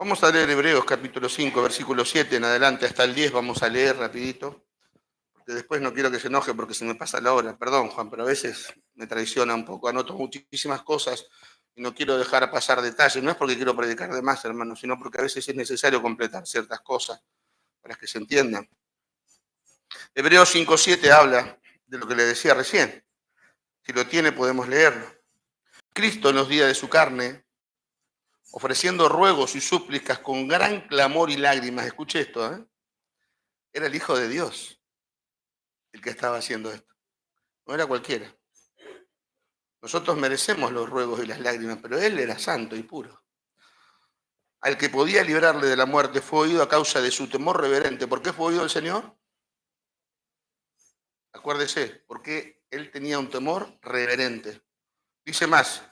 Vamos a leer Hebreos capítulo 5, versículo 7 en adelante hasta el 10, vamos a leer rapidito, porque después no quiero que se enoje porque se me pasa la hora. Perdón, Juan, pero a veces me traiciona un poco, anoto muchísimas cosas y no quiero dejar pasar detalles. No es porque quiero predicar de más, hermano, sino porque a veces es necesario completar ciertas cosas para que se entiendan. Hebreos 5:7 habla de lo que le decía recién. Si lo tiene, podemos leerlo. Cristo en los días de su carne, ofreciendo ruegos y súplicas con gran clamor y lágrimas, escuche esto, era el Hijo de Dios el que estaba haciendo esto, no era cualquiera. Nosotros merecemos los ruegos y las lágrimas, pero Él era santo y puro. Al que podía librarle de la muerte fue oído a causa de su temor reverente. ¿Por qué fue oído el Señor? Acuérdese, porque Él tenía un temor reverente. Dice más,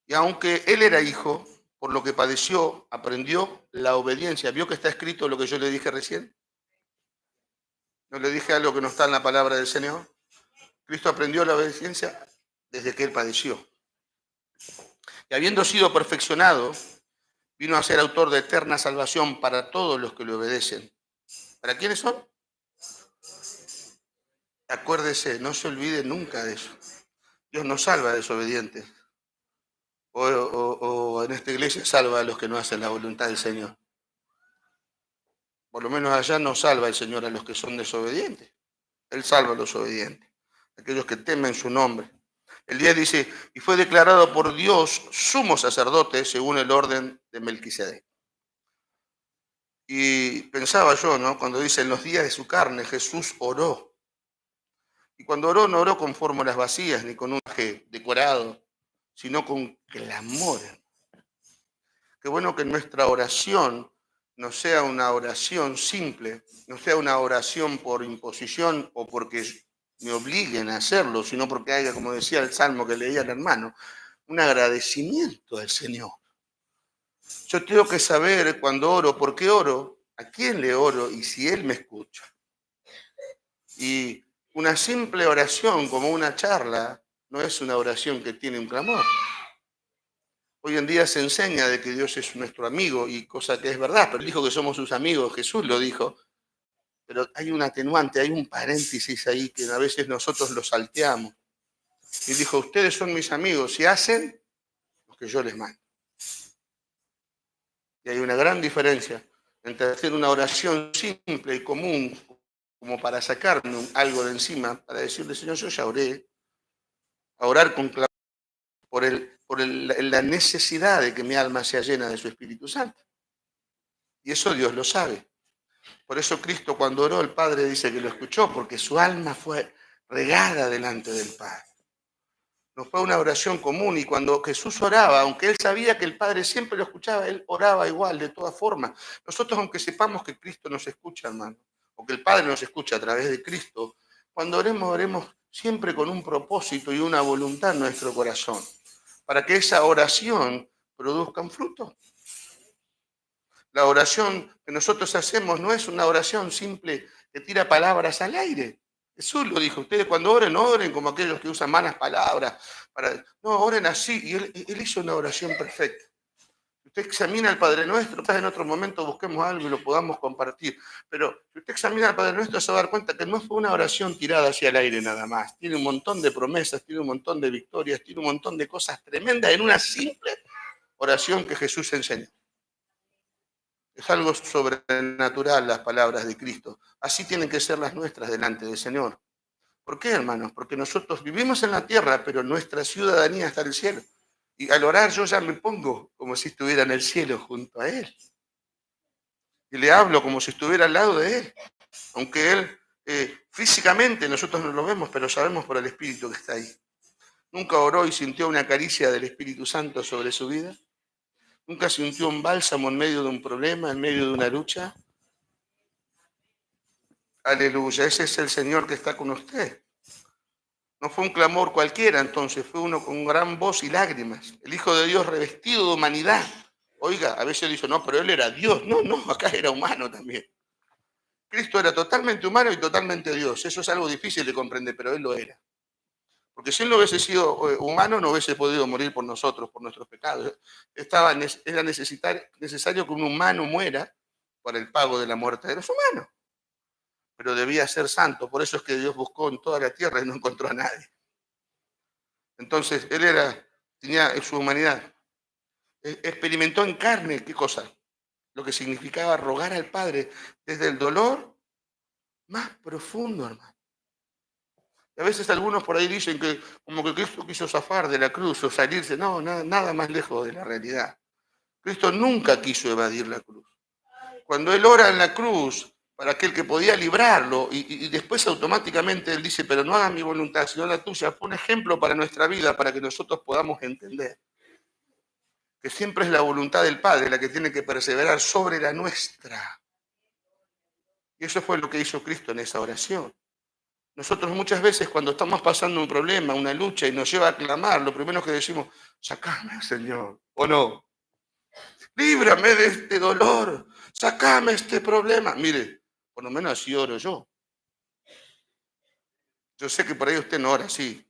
y aunque Él era hijo, por lo que padeció, aprendió la obediencia. ¿Vio que está escrito lo que yo le dije recién? ¿No le dije algo que no está en la palabra del Señor? Cristo aprendió la obediencia desde que Él padeció. Y habiendo sido perfeccionado, vino a ser autor de eterna salvación para todos los que le obedecen. ¿Para quiénes son? Acuérdese, no se olvide nunca de eso. Dios no salva a desobedientes. O en esta iglesia salva a los que no hacen la voluntad del Señor. Por lo menos allá no salva el Señor a los que son desobedientes. Él salva a los obedientes, aquellos que temen su nombre. El 10 dice, y fue declarado por Dios sumo sacerdote según el orden de Melquisedec. Y pensaba yo, ¿no? Cuando dice, en los días de su carne, Jesús oró. Y cuando oró, no oró con fórmulas vacías, ni con un traje decorado, sino con clamor. Qué bueno que nuestra oración no sea una oración simple, no sea una oración por imposición o porque me obliguen a hacerlo, sino porque haya, como decía el salmo que leía el hermano, un agradecimiento al Señor. Yo tengo que saber cuando oro, por qué oro, a quién le oro y si Él me escucha. Y una simple oración como una charla no es una oración que tiene un clamor. Hoy en día se enseña de que Dios es nuestro amigo y cosa que es verdad, pero Él dijo que somos sus amigos, Jesús lo dijo. Pero hay un atenuante, hay un paréntesis ahí que a veces nosotros lo salteamos. Y dijo, ustedes son mis amigos y hacen lo que yo les mando. Y hay una gran diferencia entre hacer una oración simple y común, como para sacarme algo de encima, para decirle, Señor, yo ya oré, a orar con clamor por la necesidad de que mi alma sea llena de su Espíritu Santo. Y eso Dios lo sabe. Por eso Cristo cuando oró, el Padre dice que lo escuchó, porque su alma fue regada delante del Padre. No fue una oración común y cuando Jesús oraba, aunque él sabía que el Padre siempre lo escuchaba, él oraba igual, de todas formas. Nosotros, aunque sepamos que Cristo nos escucha, hermano, o que el Padre nos escucha a través de Cristo, cuando oremos, oremos siempre con un propósito y una voluntad en nuestro corazón, para que esa oración produzca un fruto. La oración que nosotros hacemos no es una oración simple que tira palabras al aire. Jesús lo dijo, ustedes cuando oren, no oren como aquellos que usan malas palabras. No, oren así. Y él hizo una oración perfecta. Usted examina al Padre Nuestro, quizás en otro momento busquemos algo y lo podamos compartir. Pero si usted examina al Padre Nuestro, se va a dar cuenta que no fue una oración tirada hacia el aire nada más. Tiene un montón de promesas, tiene un montón de victorias, tiene un montón de cosas tremendas en una simple oración que Jesús enseñó. Es algo sobrenatural las palabras de Cristo. Así tienen que ser las nuestras delante del Señor. ¿Por qué, hermanos? Porque nosotros vivimos en la tierra, pero nuestra ciudadanía está en el cielo. Y al orar yo ya me pongo como si estuviera en el cielo junto a Él. Y le hablo como si estuviera al lado de Él. Aunque Él físicamente nosotros no lo vemos, pero sabemos por el Espíritu que está ahí. ¿Nunca oró y sintió una caricia del Espíritu Santo sobre su vida? ¿Nunca sintió un bálsamo en medio de un problema, en medio de una lucha? Aleluya, ese es el Señor que está con usted. No fue un clamor cualquiera entonces, fue uno con gran voz y lágrimas. El Hijo de Dios revestido de humanidad. Oiga, a veces dice, no, pero Él era Dios. No, acá era humano también. Cristo era totalmente humano y totalmente Dios. Eso es algo difícil de comprender, pero Él lo era. Porque si él no hubiese sido humano, no hubiese podido morir por nosotros, por nuestros pecados. Era necesario que un humano muera para el pago de la muerte de los humanos. Pero debía ser santo, por eso es que Dios buscó en toda la tierra y no encontró a nadie. Entonces, tenía su humanidad. Experimentó en carne, ¿qué cosa? Lo que significaba rogar al Padre desde el dolor más profundo, hermano. A veces algunos por ahí dicen que como que Cristo quiso zafar de la cruz o salirse. No, nada más lejos de la realidad. Cristo nunca quiso evadir la cruz. Cuando Él ora en la cruz para aquel que podía librarlo y después automáticamente Él dice, pero no haga mi voluntad, sino la tuya, fue un ejemplo para nuestra vida, para que nosotros podamos entender que siempre es la voluntad del Padre la que tiene que perseverar sobre la nuestra. Y eso fue lo que hizo Cristo en esa oración. Nosotros muchas veces cuando estamos pasando un problema, una lucha y nos lleva a clamar, lo primero que decimos, sacame, Señor, o no, líbrame de este dolor, sacame este problema. Mire, por lo menos así oro yo. Yo sé que por ahí usted no ora así,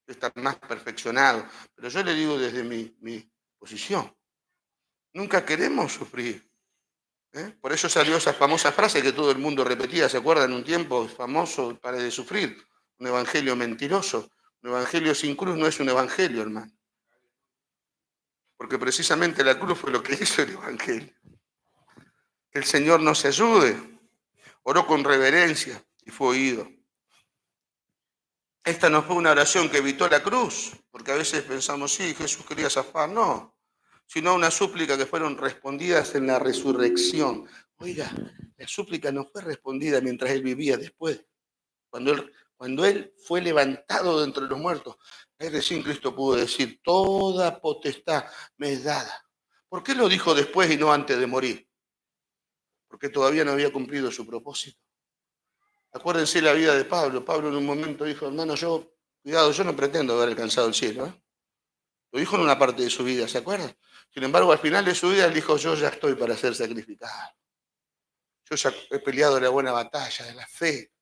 está más perfeccionado, pero yo le digo desde mi posición, nunca queremos sufrir. Por eso salió esa famosa frase que todo el mundo repetía, ¿se acuerdan? Un tiempo famoso, pare de sufrir, un evangelio mentiroso. Un evangelio sin cruz no es un evangelio, hermano. Porque precisamente la cruz fue lo que hizo el evangelio. Que el Señor nos ayude. Oró con reverencia y fue oído. Esta no fue una oración que evitó la cruz, porque a veces pensamos, sí, Jesús quería zafar, no, sino una súplica que fueron respondidas en la resurrección. Oiga, la súplica no fue respondida mientras Él vivía, después, cuando él fue levantado de entre los muertos. Ahí recién Cristo pudo decir, toda potestad me es dada. ¿Por qué lo dijo después y no antes de morir? Porque todavía no había cumplido su propósito. Acuérdense la vida de Pablo. Pablo en un momento dijo, hermano, cuidado, yo no pretendo haber alcanzado el cielo. Lo dijo en una parte de su vida, ¿se acuerdan? Sin embargo, al final de su vida, él dijo, yo ya estoy para ser sacrificado. Yo ya he peleado la buena batalla de la fe.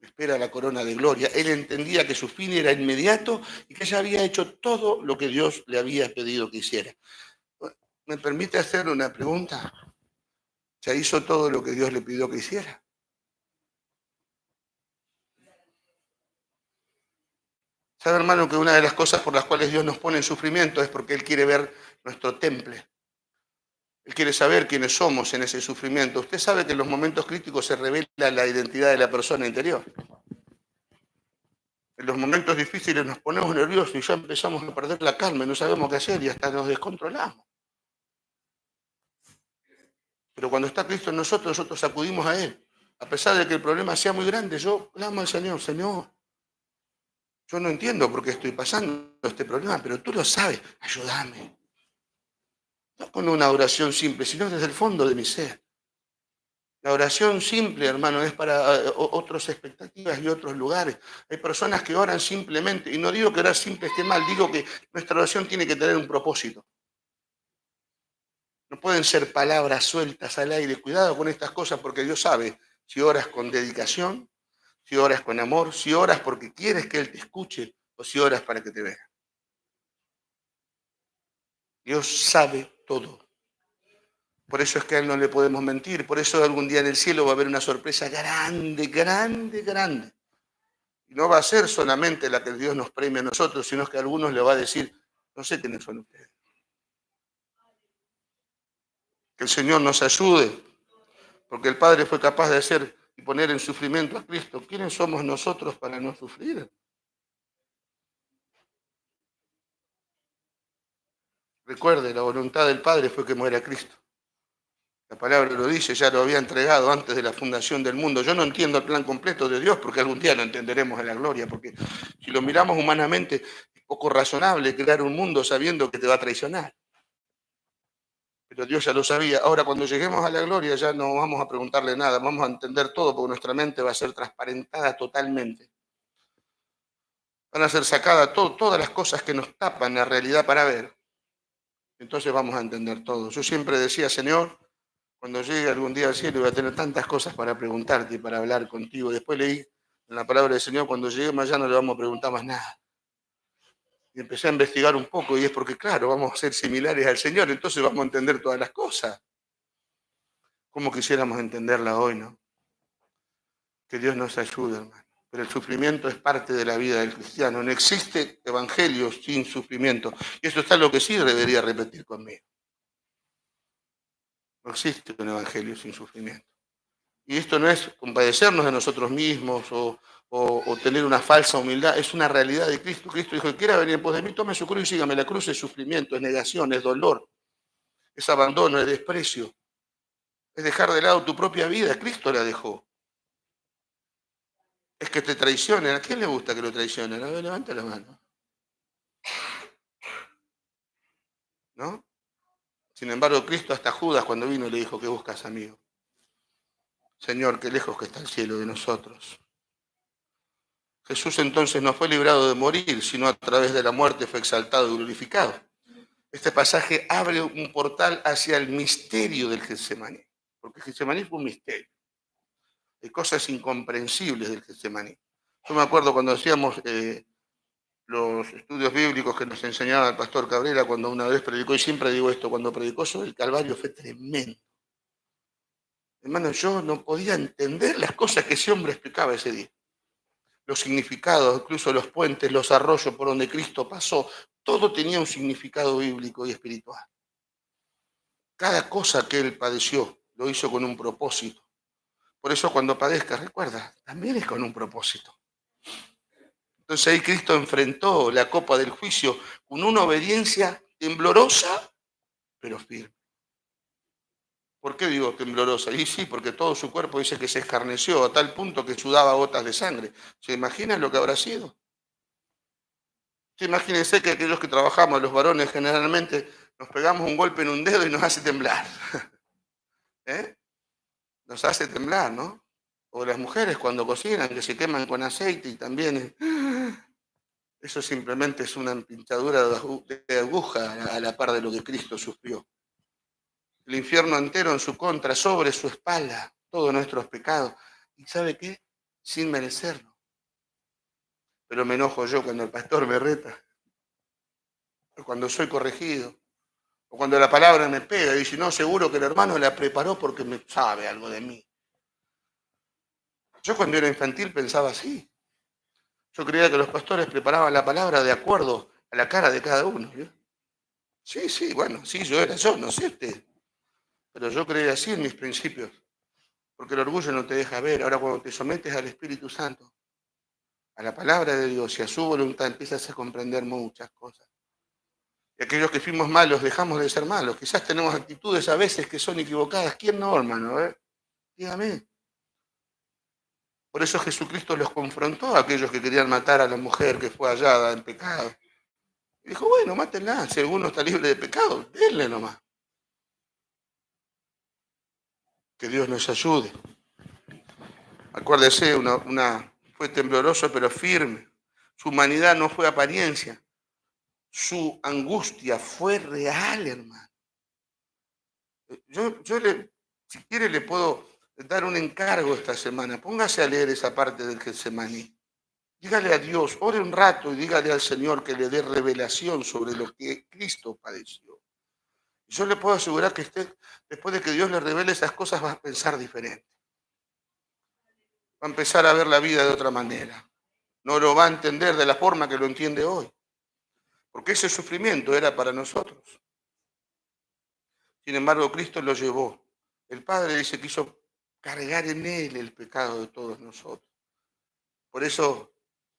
Me espera la corona de gloria. Él entendía que su fin era inmediato y que ya había hecho todo lo que Dios le había pedido que hiciera. ¿Me permite hacerle una pregunta? ¿Ya hizo todo lo que Dios le pidió que hiciera? ¿Sabe, hermano, que una de las cosas por las cuales Dios nos pone en sufrimiento es porque Él quiere ver nuestro temple? Él quiere saber quiénes somos en ese sufrimiento. Usted sabe que en los momentos críticos se revela la identidad de la persona interior. En los momentos difíciles nos ponemos nerviosos y ya empezamos a perder la calma y no sabemos qué hacer y hasta nos descontrolamos. Pero cuando está Cristo en nosotros acudimos a Él. A pesar de que el problema sea muy grande, yo clamo al Señor, Señor, yo no entiendo por qué estoy pasando este problema, pero tú lo sabes, ayúdame. No con una oración simple, sino desde el fondo de mi ser. La oración simple, hermano, es para otras expectativas y otros lugares. Hay personas que oran simplemente, y no digo que orar simple esté mal, digo que nuestra oración tiene que tener un propósito. No pueden ser palabras sueltas al aire. Cuidado con estas cosas porque Dios sabe si oras con dedicación, si oras con amor, si oras porque quieres que Él te escuche o si oras para que te vea. Dios sabe todo. Por eso es que a Él no le podemos mentir. Por eso algún día en el cielo va a haber una sorpresa grande, grande, grande. Y no va a ser solamente la que Dios nos premie a nosotros, sino que a algunos le va a decir, no sé quiénes son ustedes. Que el Señor nos ayude, porque el Padre fue capaz de hacer y poner en sufrimiento a Cristo. ¿Quiénes somos nosotros para no sufrir? Recuerde, la voluntad del Padre fue que muera Cristo. La palabra lo dice, ya lo había entregado antes de la fundación del mundo. Yo no entiendo el plan completo de Dios, porque algún día lo entenderemos en la gloria, porque si lo miramos humanamente, es poco razonable crear un mundo sabiendo que te va a traicionar. Pero Dios ya lo sabía. Ahora, cuando lleguemos a la gloria, ya no vamos a preguntarle nada, vamos a entender todo, porque nuestra mente va a ser transparentada totalmente. Van a ser sacadas todas las cosas que nos tapan la realidad para ver. Entonces vamos a entender todo. Yo siempre decía, Señor, cuando llegue algún día al cielo voy a tener tantas cosas para preguntarte y para hablar contigo. Después leí en la palabra del Señor, cuando lleguemos allá no le vamos a preguntar más nada. Y empecé a investigar un poco y es porque, claro, vamos a ser similares al Señor, entonces vamos a entender todas las cosas. Como quisiéramos entenderla hoy, ¿no? Que Dios nos ayude, hermano. Pero el sufrimiento es parte de la vida del cristiano. No existe evangelio sin sufrimiento. Y eso está lo que sí debería repetir conmigo. No existe un evangelio sin sufrimiento. Y esto no es compadecernos de nosotros mismos o tener una falsa humildad, es una realidad de Cristo. Cristo dijo, quiera venir en pos de mí, tome su cruz y sígame. La cruz es sufrimiento, es negación, es dolor, es abandono, es desprecio, es dejar de lado tu propia vida. Cristo la dejó. Es que te traicionen. ¿A quién le gusta que lo traicionen? A ver, levanta la mano. ¿No? Sin embargo, Cristo hasta Judas cuando vino le dijo, ¿qué buscas, amigo? Señor, qué lejos que está el cielo de nosotros. Jesús entonces no fue librado de morir, sino a través de la muerte fue exaltado y glorificado. Este pasaje abre un portal hacia el misterio del Getsemaní, porque Getsemaní fue un misterio. Hay cosas incomprensibles del Getsemaní. Yo me acuerdo cuando hacíamos los estudios bíblicos que nos enseñaba el pastor Cabrera cuando una vez predicó, y siempre digo esto, cuando predicó sobre el Calvario fue tremendo. Hermano, yo no podía entender las cosas que ese hombre explicaba ese día. Los significados, incluso los puentes, los arroyos por donde Cristo pasó, todo tenía un significado bíblico y espiritual. Cada cosa que él padeció lo hizo con un propósito. Por eso cuando padezca, recuerda, también es con un propósito. Entonces ahí Cristo enfrentó la copa del juicio con una obediencia temblorosa, pero firme. ¿Por qué digo temblorosa? Y sí, porque todo su cuerpo dice que se escarneció a tal punto que sudaba gotas de sangre. ¿Se imaginan lo que habrá sido? Imagínense que aquellos que trabajamos, los varones generalmente, nos pegamos un golpe en un dedo y nos hace temblar. ¿Eh? Nos hace temblar, ¿no? O las mujeres cuando cocinan, que se queman con aceite y también... Eso simplemente es una pinchadura de aguja a la par de lo que Cristo sufrió. El infierno entero en su contra, sobre su espalda, todos nuestros pecados. ¿Y sabe qué? Sin merecerlo. Pero me enojo yo cuando el pastor me reta, cuando soy corregido, o cuando la palabra me pega y dice, no, seguro que el hermano la preparó porque me sabe algo de mí. Yo cuando era infantil pensaba así. Yo creía que los pastores preparaban la palabra de acuerdo a la cara de cada uno. ¿Sí? Sí, sí, bueno, sí, yo era yo, no sé usted. Pero yo creía así en mis principios. Porque el orgullo no te deja ver. Ahora cuando te sometes al Espíritu Santo, a la palabra de Dios y a su voluntad, empiezas a comprender muchas cosas. Y aquellos que fuimos malos, dejamos de ser malos. Quizás tenemos actitudes a veces que son equivocadas. ¿Quién no, hermano? Dígame. Por eso Jesucristo los confrontó a aquellos que querían matar a la mujer que fue hallada en pecado. Y dijo, bueno, mátenla. Si alguno está libre de pecado, denle nomás. Que Dios nos ayude. Acuérdese, fue tembloroso pero firme. Su humanidad no fue apariencia. Su angustia fue real, hermano. Si quiere, le puedo dar un encargo esta semana. Póngase a leer esa parte del Getsemaní. Dígale a Dios, ore un rato y dígale al Señor que le dé revelación sobre lo que Cristo padeció. Yo le puedo asegurar que usted, después de que Dios le revele esas cosas, va a pensar diferente. Va a empezar a ver la vida de otra manera. No lo va a entender de la forma que lo entiende hoy. Porque ese sufrimiento era para nosotros. Sin embargo, Cristo lo llevó. El Padre dice que quiso cargar en Él el pecado de todos nosotros. Por eso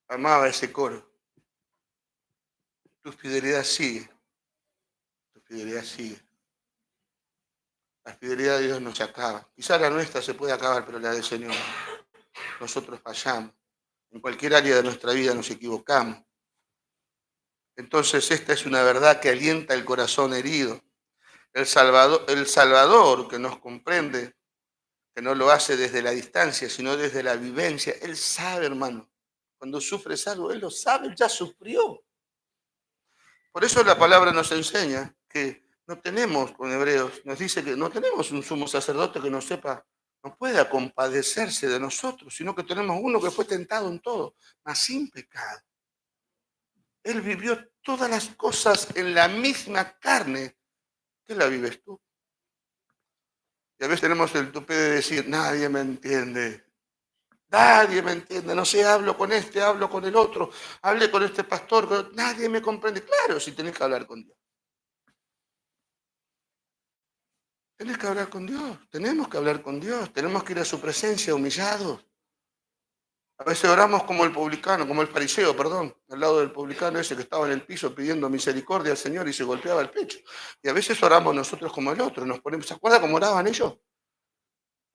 amaba ese coro. Tu fidelidad sigue. Tu fidelidad sigue. La fidelidad de Dios no se acaba. Quizá la nuestra se puede acabar, pero la del Señor. Nosotros fallamos. En cualquier área de nuestra vida nos equivocamos. Entonces esta es una verdad que alienta el corazón herido. El Salvador que nos comprende, que no lo hace desde la distancia, sino desde la vivencia. Él sabe, hermano. Cuando sufres algo, Él lo sabe, Él ya sufrió. Por eso la palabra nos enseña que no tenemos, con Hebreos, nos dice que no tenemos un sumo sacerdote que nos sepa, no pueda compadecerse de nosotros, sino que tenemos uno que fue tentado en todo, mas sin pecado. Él vivió todas las cosas en la misma carne que la vives tú. Y a veces tenemos el tupé de decir, nadie me entiende. Nadie me entiende, no sé, hablo con este, hablo con el otro, hablé con este pastor, pero nadie me comprende. Claro, si tenés que hablar con Dios. Tenés que hablar con Dios, tenemos que hablar con Dios, tenemos que ir a su presencia humillados. A veces oramos como el publicano, como el fariseo, perdón, al lado del publicano ese que estaba en el piso pidiendo misericordia al Señor y se golpeaba el pecho. Y a veces oramos nosotros como el otro, nos ponemos, ¿se acuerdan cómo oraban ellos?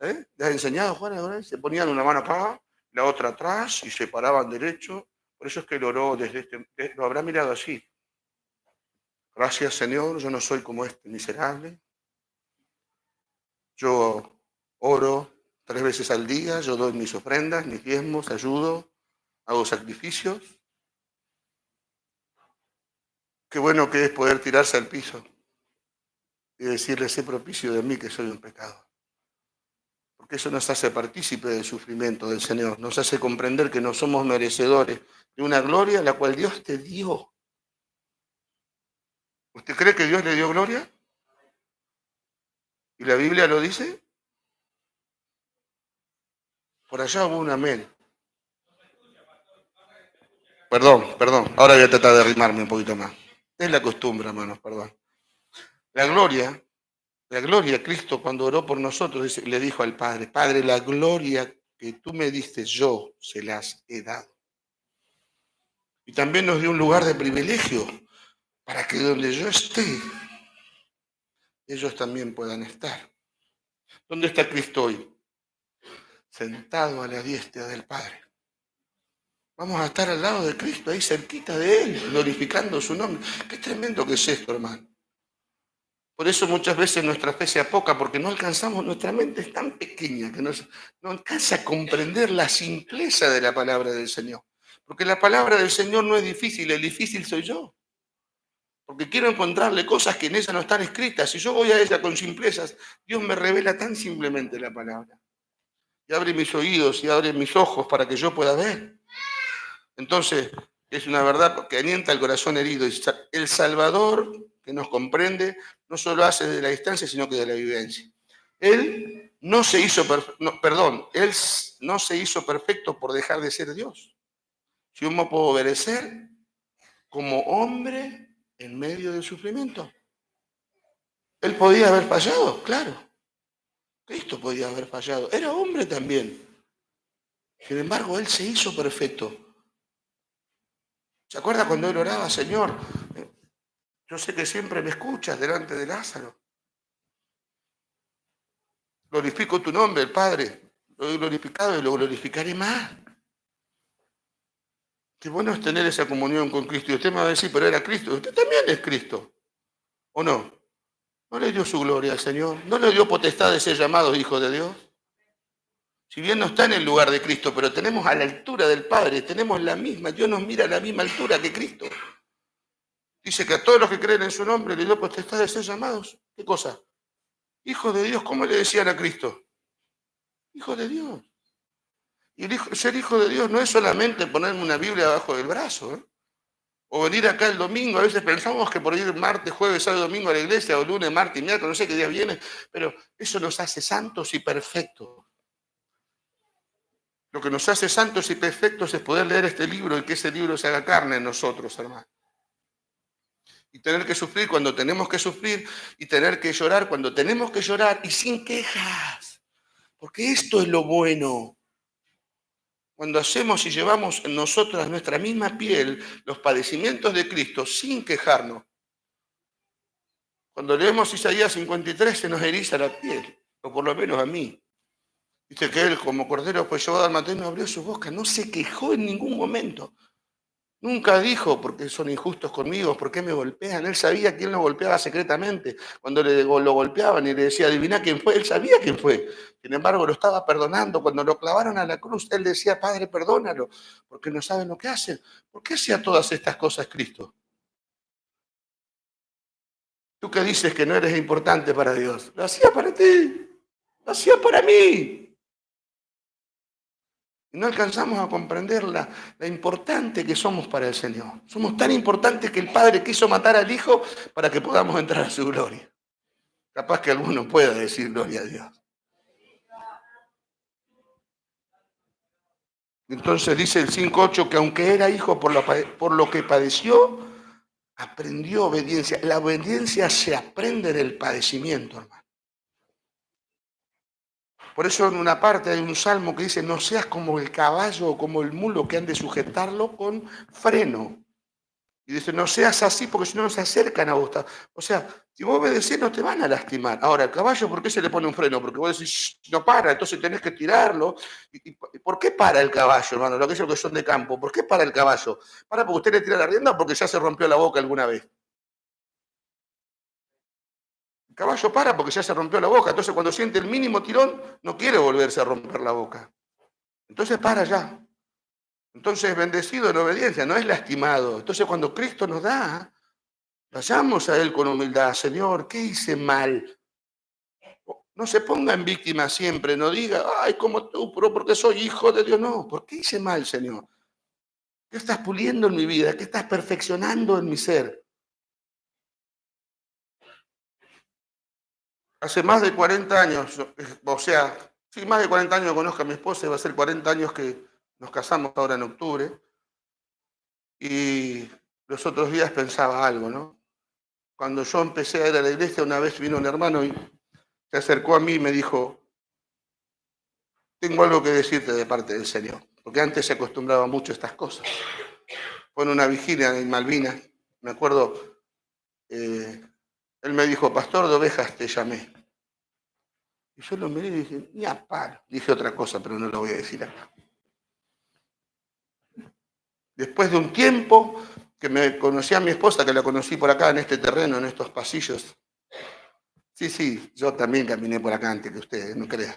¿Les ha enseñado Juan a orar? Se ponían una mano acá, la otra atrás y se paraban derecho. Por eso es que él oró desde lo habrá mirado así. Gracias Señor, yo no soy como este miserable. Yo oro 3 veces al día, yo doy mis ofrendas, mis diezmos, ayudo, hago sacrificios. Qué bueno que es poder tirarse al piso y decirle, sé propicio de mí que soy un pecador. Porque eso nos hace partícipe del sufrimiento del Señor, nos hace comprender que no somos merecedores de una gloria la cual Dios te dio. ¿Usted cree que Dios le dio gloria? ¿Y la Biblia lo dice? Por allá hubo un amén. Perdón, ahora voy a tratar de arrimarme un poquito más. Es la costumbre, hermanos, perdón. La gloria, Cristo cuando oró por nosotros le dijo al Padre, Padre, la gloria que tú me diste yo se las he dado. Y también nos dio un lugar de privilegio para que donde yo esté, ellos también puedan estar. ¿Dónde está Cristo hoy? Sentado a la diestra del Padre. Vamos a estar al lado de Cristo, ahí cerquita de Él, glorificando su nombre. Qué tremendo que es esto, hermano. Por eso muchas veces nuestra fe se apoca, porque no alcanzamos, nuestra mente es tan pequeña que no alcanza a comprender la simpleza de la palabra del Señor. Porque la palabra del Señor no es difícil, el difícil soy yo. Porque quiero encontrarle cosas que en ella no están escritas. Si yo voy a ella con simplezas, Dios me revela tan simplemente la palabra. Y abre mis oídos y abre mis ojos para que yo pueda ver. Entonces, es una verdad que alienta el corazón herido. El Salvador, que nos comprende, no solo hace de la distancia, sino que de la vivencia. Él no se hizo, Él no se hizo perfecto por dejar de ser Dios. Si uno puede obedecer como hombre en medio del sufrimiento. Él podía haber fallado, claro. Cristo podía haber fallado. Era hombre también. Sin embargo, Él se hizo perfecto. ¿Se acuerda cuando Él oraba, Señor? Yo sé que siempre me escuchas delante de Lázaro. Glorifico tu nombre, el Padre. Lo he glorificado y lo glorificaré más. Qué bueno es tener esa comunión con Cristo. Y usted me va a decir, pero era Cristo. Usted también es Cristo. ¿O no? ¿No le dio su gloria al Señor? ¿No le dio potestad de ser llamado hijo de Dios? Si bien no está en el lugar de Cristo, pero tenemos a la altura del Padre, tenemos la misma, Dios nos mira a la misma altura que Cristo. Dice que a todos los que creen en su nombre le dio potestad de ser llamados. ¿Qué cosa? Hijo de Dios, ¿cómo le decían a Cristo? Hijo de Dios. Y ser hijo de Dios no es solamente ponerme una Biblia abajo del brazo, ¿eh? O venir acá el domingo. A veces pensamos que por ir martes, jueves, sábado, domingo a la iglesia, o lunes, martes y miércoles, no sé qué día viene, pero eso nos hace santos y perfectos. Lo que nos hace santos y perfectos es poder leer este libro y que ese libro se haga carne en nosotros, hermano. Y tener que sufrir cuando tenemos que sufrir, y tener que llorar cuando tenemos que llorar, y sin quejas. Porque esto es lo bueno. Cuando hacemos y llevamos en nosotras nuestra misma piel los padecimientos de Cristo sin quejarnos. Cuando leemos Isaías 53 se nos eriza la piel, o por lo menos a mí. Dice que él como cordero fue llevado al matadero y no abrió su boca, no se quejó en ningún momento. Nunca dijo, porque son injustos conmigo, ¿por qué me golpean? Él sabía quién lo golpeaba secretamente. Cuando lo golpeaban y le decía, adivina quién fue, él sabía quién fue. Sin embargo, lo estaba perdonando. Cuando lo clavaron a la cruz, él decía, Padre, perdónalo, porque no saben lo que hacen. ¿Por qué hacía todas estas cosas Cristo? Tú que dices que no eres importante para Dios, lo hacía para ti, lo hacía para mí. Y no alcanzamos a comprender la importante que somos para el Señor. Somos tan importantes que el Padre quiso matar al Hijo para que podamos entrar a su gloria. Capaz que alguno pueda decir gloria a Dios. Entonces dice el 5:8 que aunque era hijo por lo que padeció, aprendió obediencia. La obediencia se aprende en el padecimiento, hermano. Por eso en una parte hay un salmo que dice, no seas como el caballo o como el mulo que han de sujetarlo con freno. Y dice, no seas así porque si no se acercan a vos. O sea, si vos obedecés no te van a lastimar. Ahora, el caballo, ¿por qué se le pone un freno? Porque vos decís, no para, entonces tenés que tirarlo. ¿Y por qué para el caballo, hermano? Lo que es lo que son de campo. ¿Por qué para el caballo? ¿Para porque usted le tira la rienda o porque ya se rompió la boca alguna vez? El caballo para porque ya se rompió la boca. Entonces, cuando siente el mínimo tirón, no quiere volverse a romper la boca. Entonces, para ya. Entonces, bendecido en obediencia, no es lastimado. Entonces, cuando Cristo nos da, vayamos a Él con humildad. Señor, ¿qué hice mal? No se ponga en víctima siempre, no diga, ay, como tú, pero porque soy hijo de Dios. No, ¿por qué hice mal, Señor? ¿Qué estás puliendo en mi vida? ¿Qué estás perfeccionando en mi ser? Hace más de 40 años, o sea, sí, más de 40 años conozco a mi esposa, y va a ser 40 años que nos casamos ahora en octubre, y los otros días pensaba algo, ¿no? Cuando yo empecé a ir a la iglesia, una vez vino un hermano y se acercó a mí y me dijo, tengo algo que decirte de parte del Señor, porque antes se acostumbraba mucho a estas cosas. Fue en una vigilia en Malvinas, me acuerdo, él me dijo, pastor de ovejas te llamé. Y yo lo miré y dije, ni a palo. Dije otra cosa, pero no lo voy a decir acá. Después de un tiempo que me conocí a mi esposa, que la conocí por acá, en este terreno, en estos pasillos. Sí, yo también caminé por acá antes que ustedes, no crean.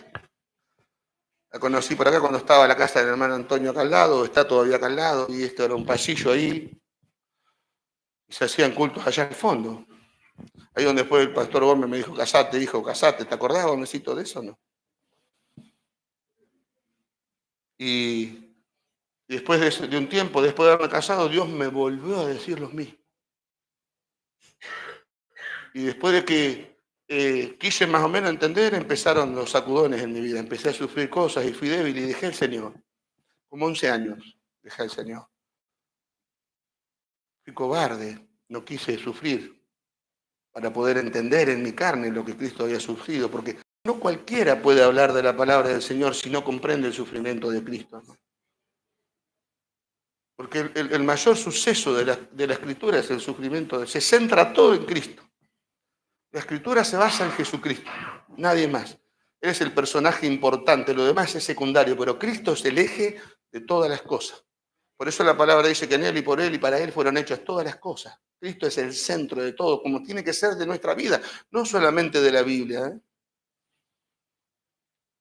La conocí por acá cuando estaba en la casa del hermano Antonio acá al lado, está todavía acá al lado, y esto era un pasillo ahí, y se hacían cultos allá al fondo. Ahí donde después el pastor Gómez me dijo, casate, hijo, casate. ¿Te acordás, Gómezito, de eso, no? Y después de un tiempo, después de haberme casado, Dios me volvió a decir lo mismo. Y después de que quise más o menos entender, empezaron los sacudones en mi vida. Empecé a sufrir cosas y fui débil y dejé al Señor. Como 11 años dejé al Señor. Fui cobarde, no quise sufrir para poder entender en mi carne lo que Cristo había sufrido, porque no cualquiera puede hablar de la palabra del Señor si no comprende el sufrimiento de Cristo, ¿no? Porque el mayor suceso de la Escritura es el sufrimiento, se centra todo en Cristo. La Escritura se basa en Jesucristo, nadie más. Él es el personaje importante, lo demás es secundario, pero Cristo es el eje de todas las cosas. Por eso la palabra dice que en Él y por Él y para Él fueron hechas todas las cosas. Cristo es el centro de todo, como tiene que ser de nuestra vida, no solamente de la Biblia, ¿eh?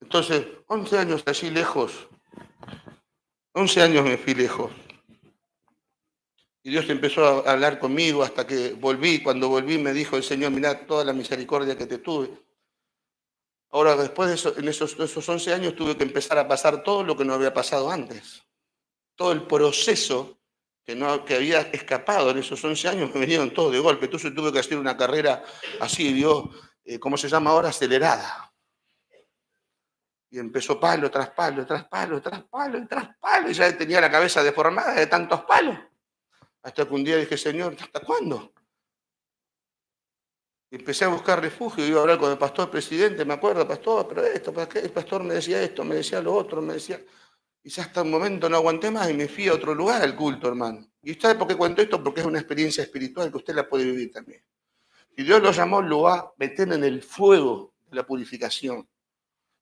Entonces, 11 años allí lejos, 11 años me fui lejos. Y Dios empezó a hablar conmigo hasta que volví. Cuando volví me dijo el Señor, mirá toda la misericordia que te tuve. Ahora, después de eso, en esos 11 años tuve que empezar a pasar todo lo que no había pasado antes. Todo el proceso que había escapado en esos 11 años me vinieron todos de golpe. Entonces tuve que hacer una carrera así, ¿vio? ¿Cómo se llama ahora? Acelerada. Y empezó palo tras palo, tras palo, tras palo, tras palo. Y ya tenía la cabeza deformada de tantos palos. Hasta que un día dije, Señor, ¿hasta cuándo? Y empecé a buscar refugio, iba a hablar con el pastor presidente, me acuerdo, pastor, pero esto, ¿para qué? El pastor me decía esto, me decía lo otro, me decía... Y ya hasta un momento no aguanté más y me fui a otro lugar al culto, hermano. ¿Y sabe por qué cuento esto? Porque es una experiencia espiritual que usted la puede vivir también. Y Dios lo llamó, lo va a meter en el fuego de la purificación.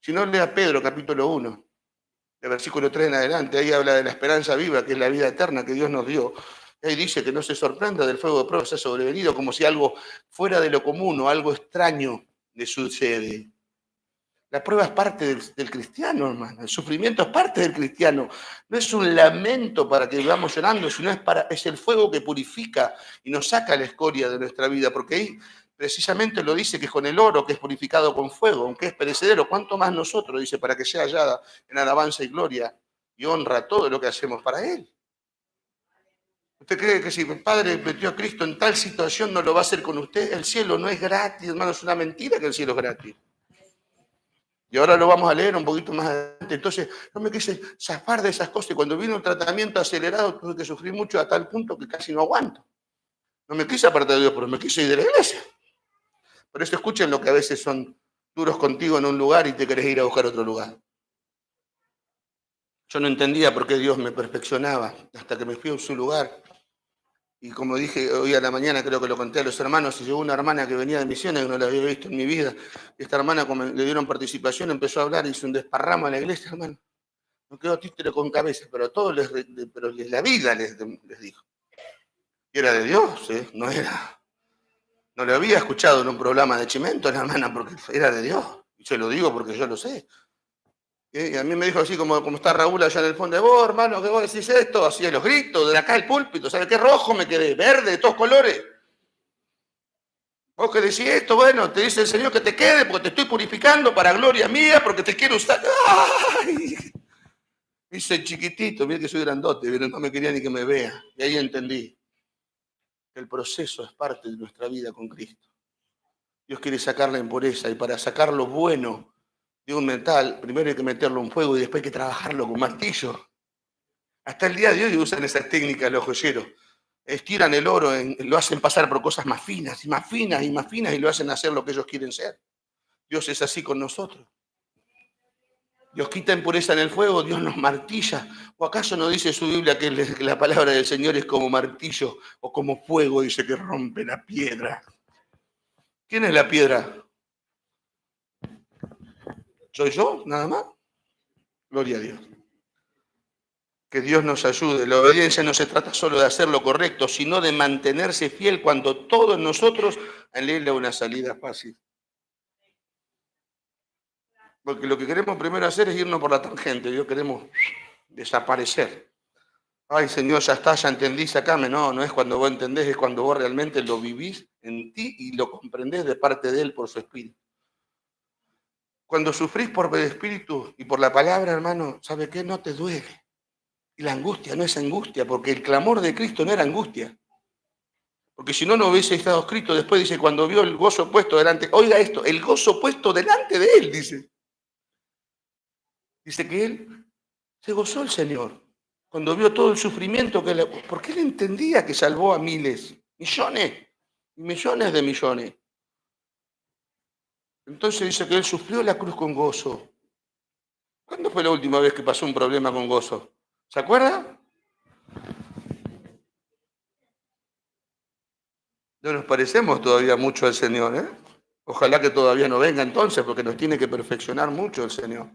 Si no, lea Pedro, capítulo 1, el versículo 3 en adelante, ahí habla de la esperanza viva, que es la vida eterna que Dios nos dio. Ahí dice que no se sorprenda del fuego de prueba que se ha sobrevenido, como si algo fuera de lo común o algo extraño le sucede. La prueba es parte del cristiano, hermano. El sufrimiento es parte del cristiano. No es un lamento para que vivamos llorando, sino es el fuego que purifica y nos saca la escoria de nuestra vida. Porque ahí precisamente lo dice que es con el oro que es purificado con fuego, aunque es perecedero. ¿Cuánto más nosotros? Dice, para que sea hallada en alabanza y gloria y honra todo lo que hacemos para Él. ¿Usted cree que si el Padre metió a Cristo en tal situación no lo va a hacer con usted? El cielo no es gratis, hermano, es una mentira que el cielo es gratis. Y ahora lo vamos a leer un poquito más adelante. Entonces, yo me quise zafar de esas cosas y cuando vino un tratamiento acelerado tuve que sufrir mucho a tal punto que casi no aguanto. No me quise apartar de Dios, pero me quise ir de la iglesia. Por eso escuchen lo que a veces son duros contigo en un lugar y te querés ir a buscar otro lugar. Yo no entendía por qué Dios me perfeccionaba hasta que me fui a su lugar. Y como dije hoy a la mañana, creo que lo conté a los hermanos, y llegó una hermana que venía de misiones, que no la había visto en mi vida. Y esta hermana, como le dieron participación, empezó a hablar, hizo un desparramo en la iglesia, hermano. No quedó títere con cabeza, pero todo pero la vida les dijo. Y era de Dios, ¿eh? No lo había escuchado en un programa de Chimento, la hermana, porque era de Dios. Y se lo digo porque yo lo sé. Y a mí me dijo así como está Raúl allá en el fondo, vos, hermano, que vos decís esto, así los gritos, de acá el púlpito, ¿sabes qué? Rojo me quedé, verde, de todos colores. Vos que decís esto, bueno, te dice el Señor que te quede porque te estoy purificando para gloria mía, porque te quiero usar. ¡Ay! Dice chiquitito, mira que soy grandote, pero no me quería ni que me vea. Y ahí entendí que el proceso es parte de nuestra vida con Cristo. Dios quiere sacar la impureza y para sacar lo bueno de un metal, primero hay que meterlo en fuego y después hay que trabajarlo con martillo. Hasta el día de hoy usan esas técnicas los joyeros. Estiran el oro, lo hacen pasar por cosas más finas y más finas y más finas y lo hacen hacer lo que ellos quieren ser. Dios es así con nosotros. Dios quita impureza en el fuego, Dios nos martilla. ¿O acaso no dice su Biblia que la palabra del Señor es como martillo o como fuego, dice que rompe la piedra? ¿Quién es la piedra? ¿Soy yo, nada más? Gloria a Dios. Que Dios nos ayude. La obediencia no se trata solo de hacer lo correcto, sino de mantenerse fiel cuando todos nosotros anhela una salida fácil. Porque lo que queremos primero hacer es irnos por la tangente. Dios queremos desaparecer. Ay, Señor, ya está, ya entendí, sacame. No, no es cuando vos entendés, es cuando vos realmente lo vivís en ti y lo comprendés de parte de Él por su Espíritu. Cuando sufrís por el Espíritu y por la palabra, hermano, ¿sabe qué? No te duele. Y la angustia no es angustia, porque el clamor de Cristo no era angustia. Porque si no, no hubiese estado escrito. Después dice, cuando vio el gozo puesto delante, oiga esto, el gozo puesto delante de Él, dice. Dice que Él se gozó el Señor. Cuando vio todo el sufrimiento que porque Él entendía que salvó a miles, millones, millones de millones. Entonces dice que Él sufrió la cruz con gozo. ¿Cuándo fue la última vez que pasó un problema con gozo? ¿Se acuerda? No nos parecemos todavía mucho al Señor, ¿eh? Ojalá que todavía no venga entonces, porque nos tiene que perfeccionar mucho el Señor.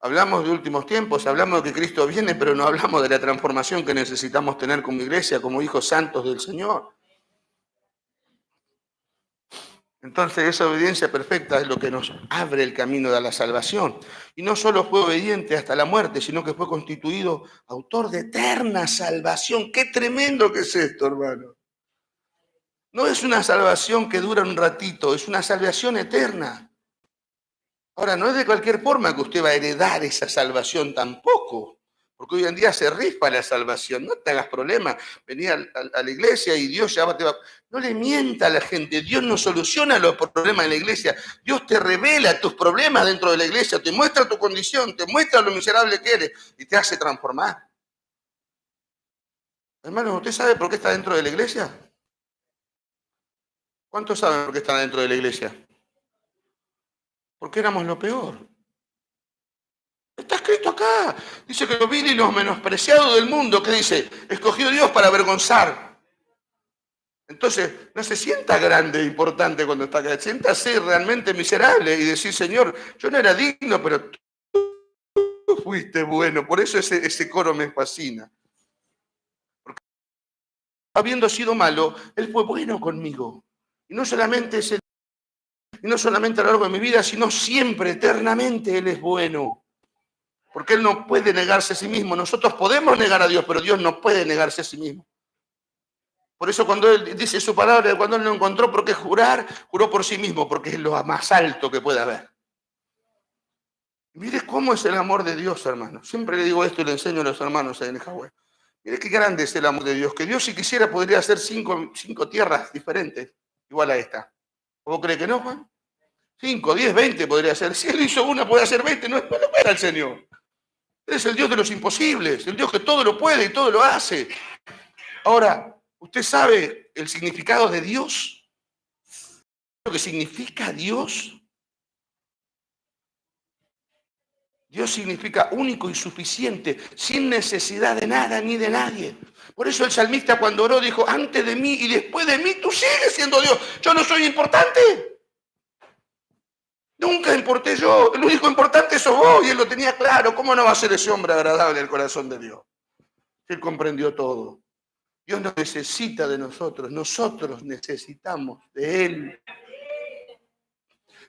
Hablamos de últimos tiempos, hablamos de que Cristo viene, pero no hablamos de la transformación que necesitamos tener como iglesia, como hijos santos del Señor. Entonces esa obediencia perfecta es lo que nos abre el camino de la salvación. Y no solo fue obediente hasta la muerte, sino que fue constituido autor de eterna salvación. ¡Qué tremendo que es esto, hermano! No es una salvación que dura un ratito, es una salvación eterna. Ahora, no es de cualquier forma que usted va a heredar esa salvación tampoco. Porque hoy en día se rifa la salvación. No te hagas problema. Vení a la iglesia y Dios ya te va. No le mienta a la gente. Dios no soluciona los problemas de la iglesia. Dios te revela tus problemas dentro de la iglesia. Te muestra tu condición. Te muestra lo miserable que eres. Y te hace transformar. Hermano, ¿usted sabe por qué está dentro de la iglesia? ¿Cuántos saben por qué están dentro de la iglesia? Porque éramos lo peor. Está escrito acá. Dice que los vil y los menospreciados del mundo, ¿qué dice? Escogió Dios para avergonzar. Entonces, no se sienta grande e importante cuando está acá. Siéntase realmente miserable y decir, Señor, yo no era digno, pero tú fuiste bueno. Por eso ese coro me fascina. Porque habiendo sido malo, Él fue bueno conmigo. Y no solamente a lo largo de mi vida, sino siempre, eternamente, Él es bueno. Porque Él no puede negarse a sí mismo. Nosotros podemos negar a Dios, pero Dios no puede negarse a sí mismo. Por eso cuando Él dice su palabra, cuando Él lo encontró, ¿por qué jurar? Juró por sí mismo, porque es lo más alto que puede haber. Mire cómo es el amor de Dios, hermano. Siempre le digo esto y le enseño a los hermanos en el Hawái. Mire qué grande es el amor de Dios, que Dios si quisiera podría hacer cinco tierras diferentes, igual a esta. ¿Vos crees que no, Juan? 5, 10, 20 podría ser. Si Él hizo una, puede hacer 20, no es para el Señor. Él es el Dios de los imposibles, el Dios que todo lo puede y todo lo hace. Ahora, ¿usted sabe el significado de Dios? ¿Lo que significa Dios? Dios significa único y suficiente, sin necesidad de nada ni de nadie. Por eso el salmista cuando oró dijo, antes de mí y después de mí, tú sigues siendo Dios. Yo no soy importante. Nunca importé yo. El único importante sos vos. Y él lo tenía claro. ¿Cómo no va a ser ese hombre agradable en el corazón de Dios? Él comprendió todo. Dios no necesita de nosotros. Nosotros necesitamos de Él.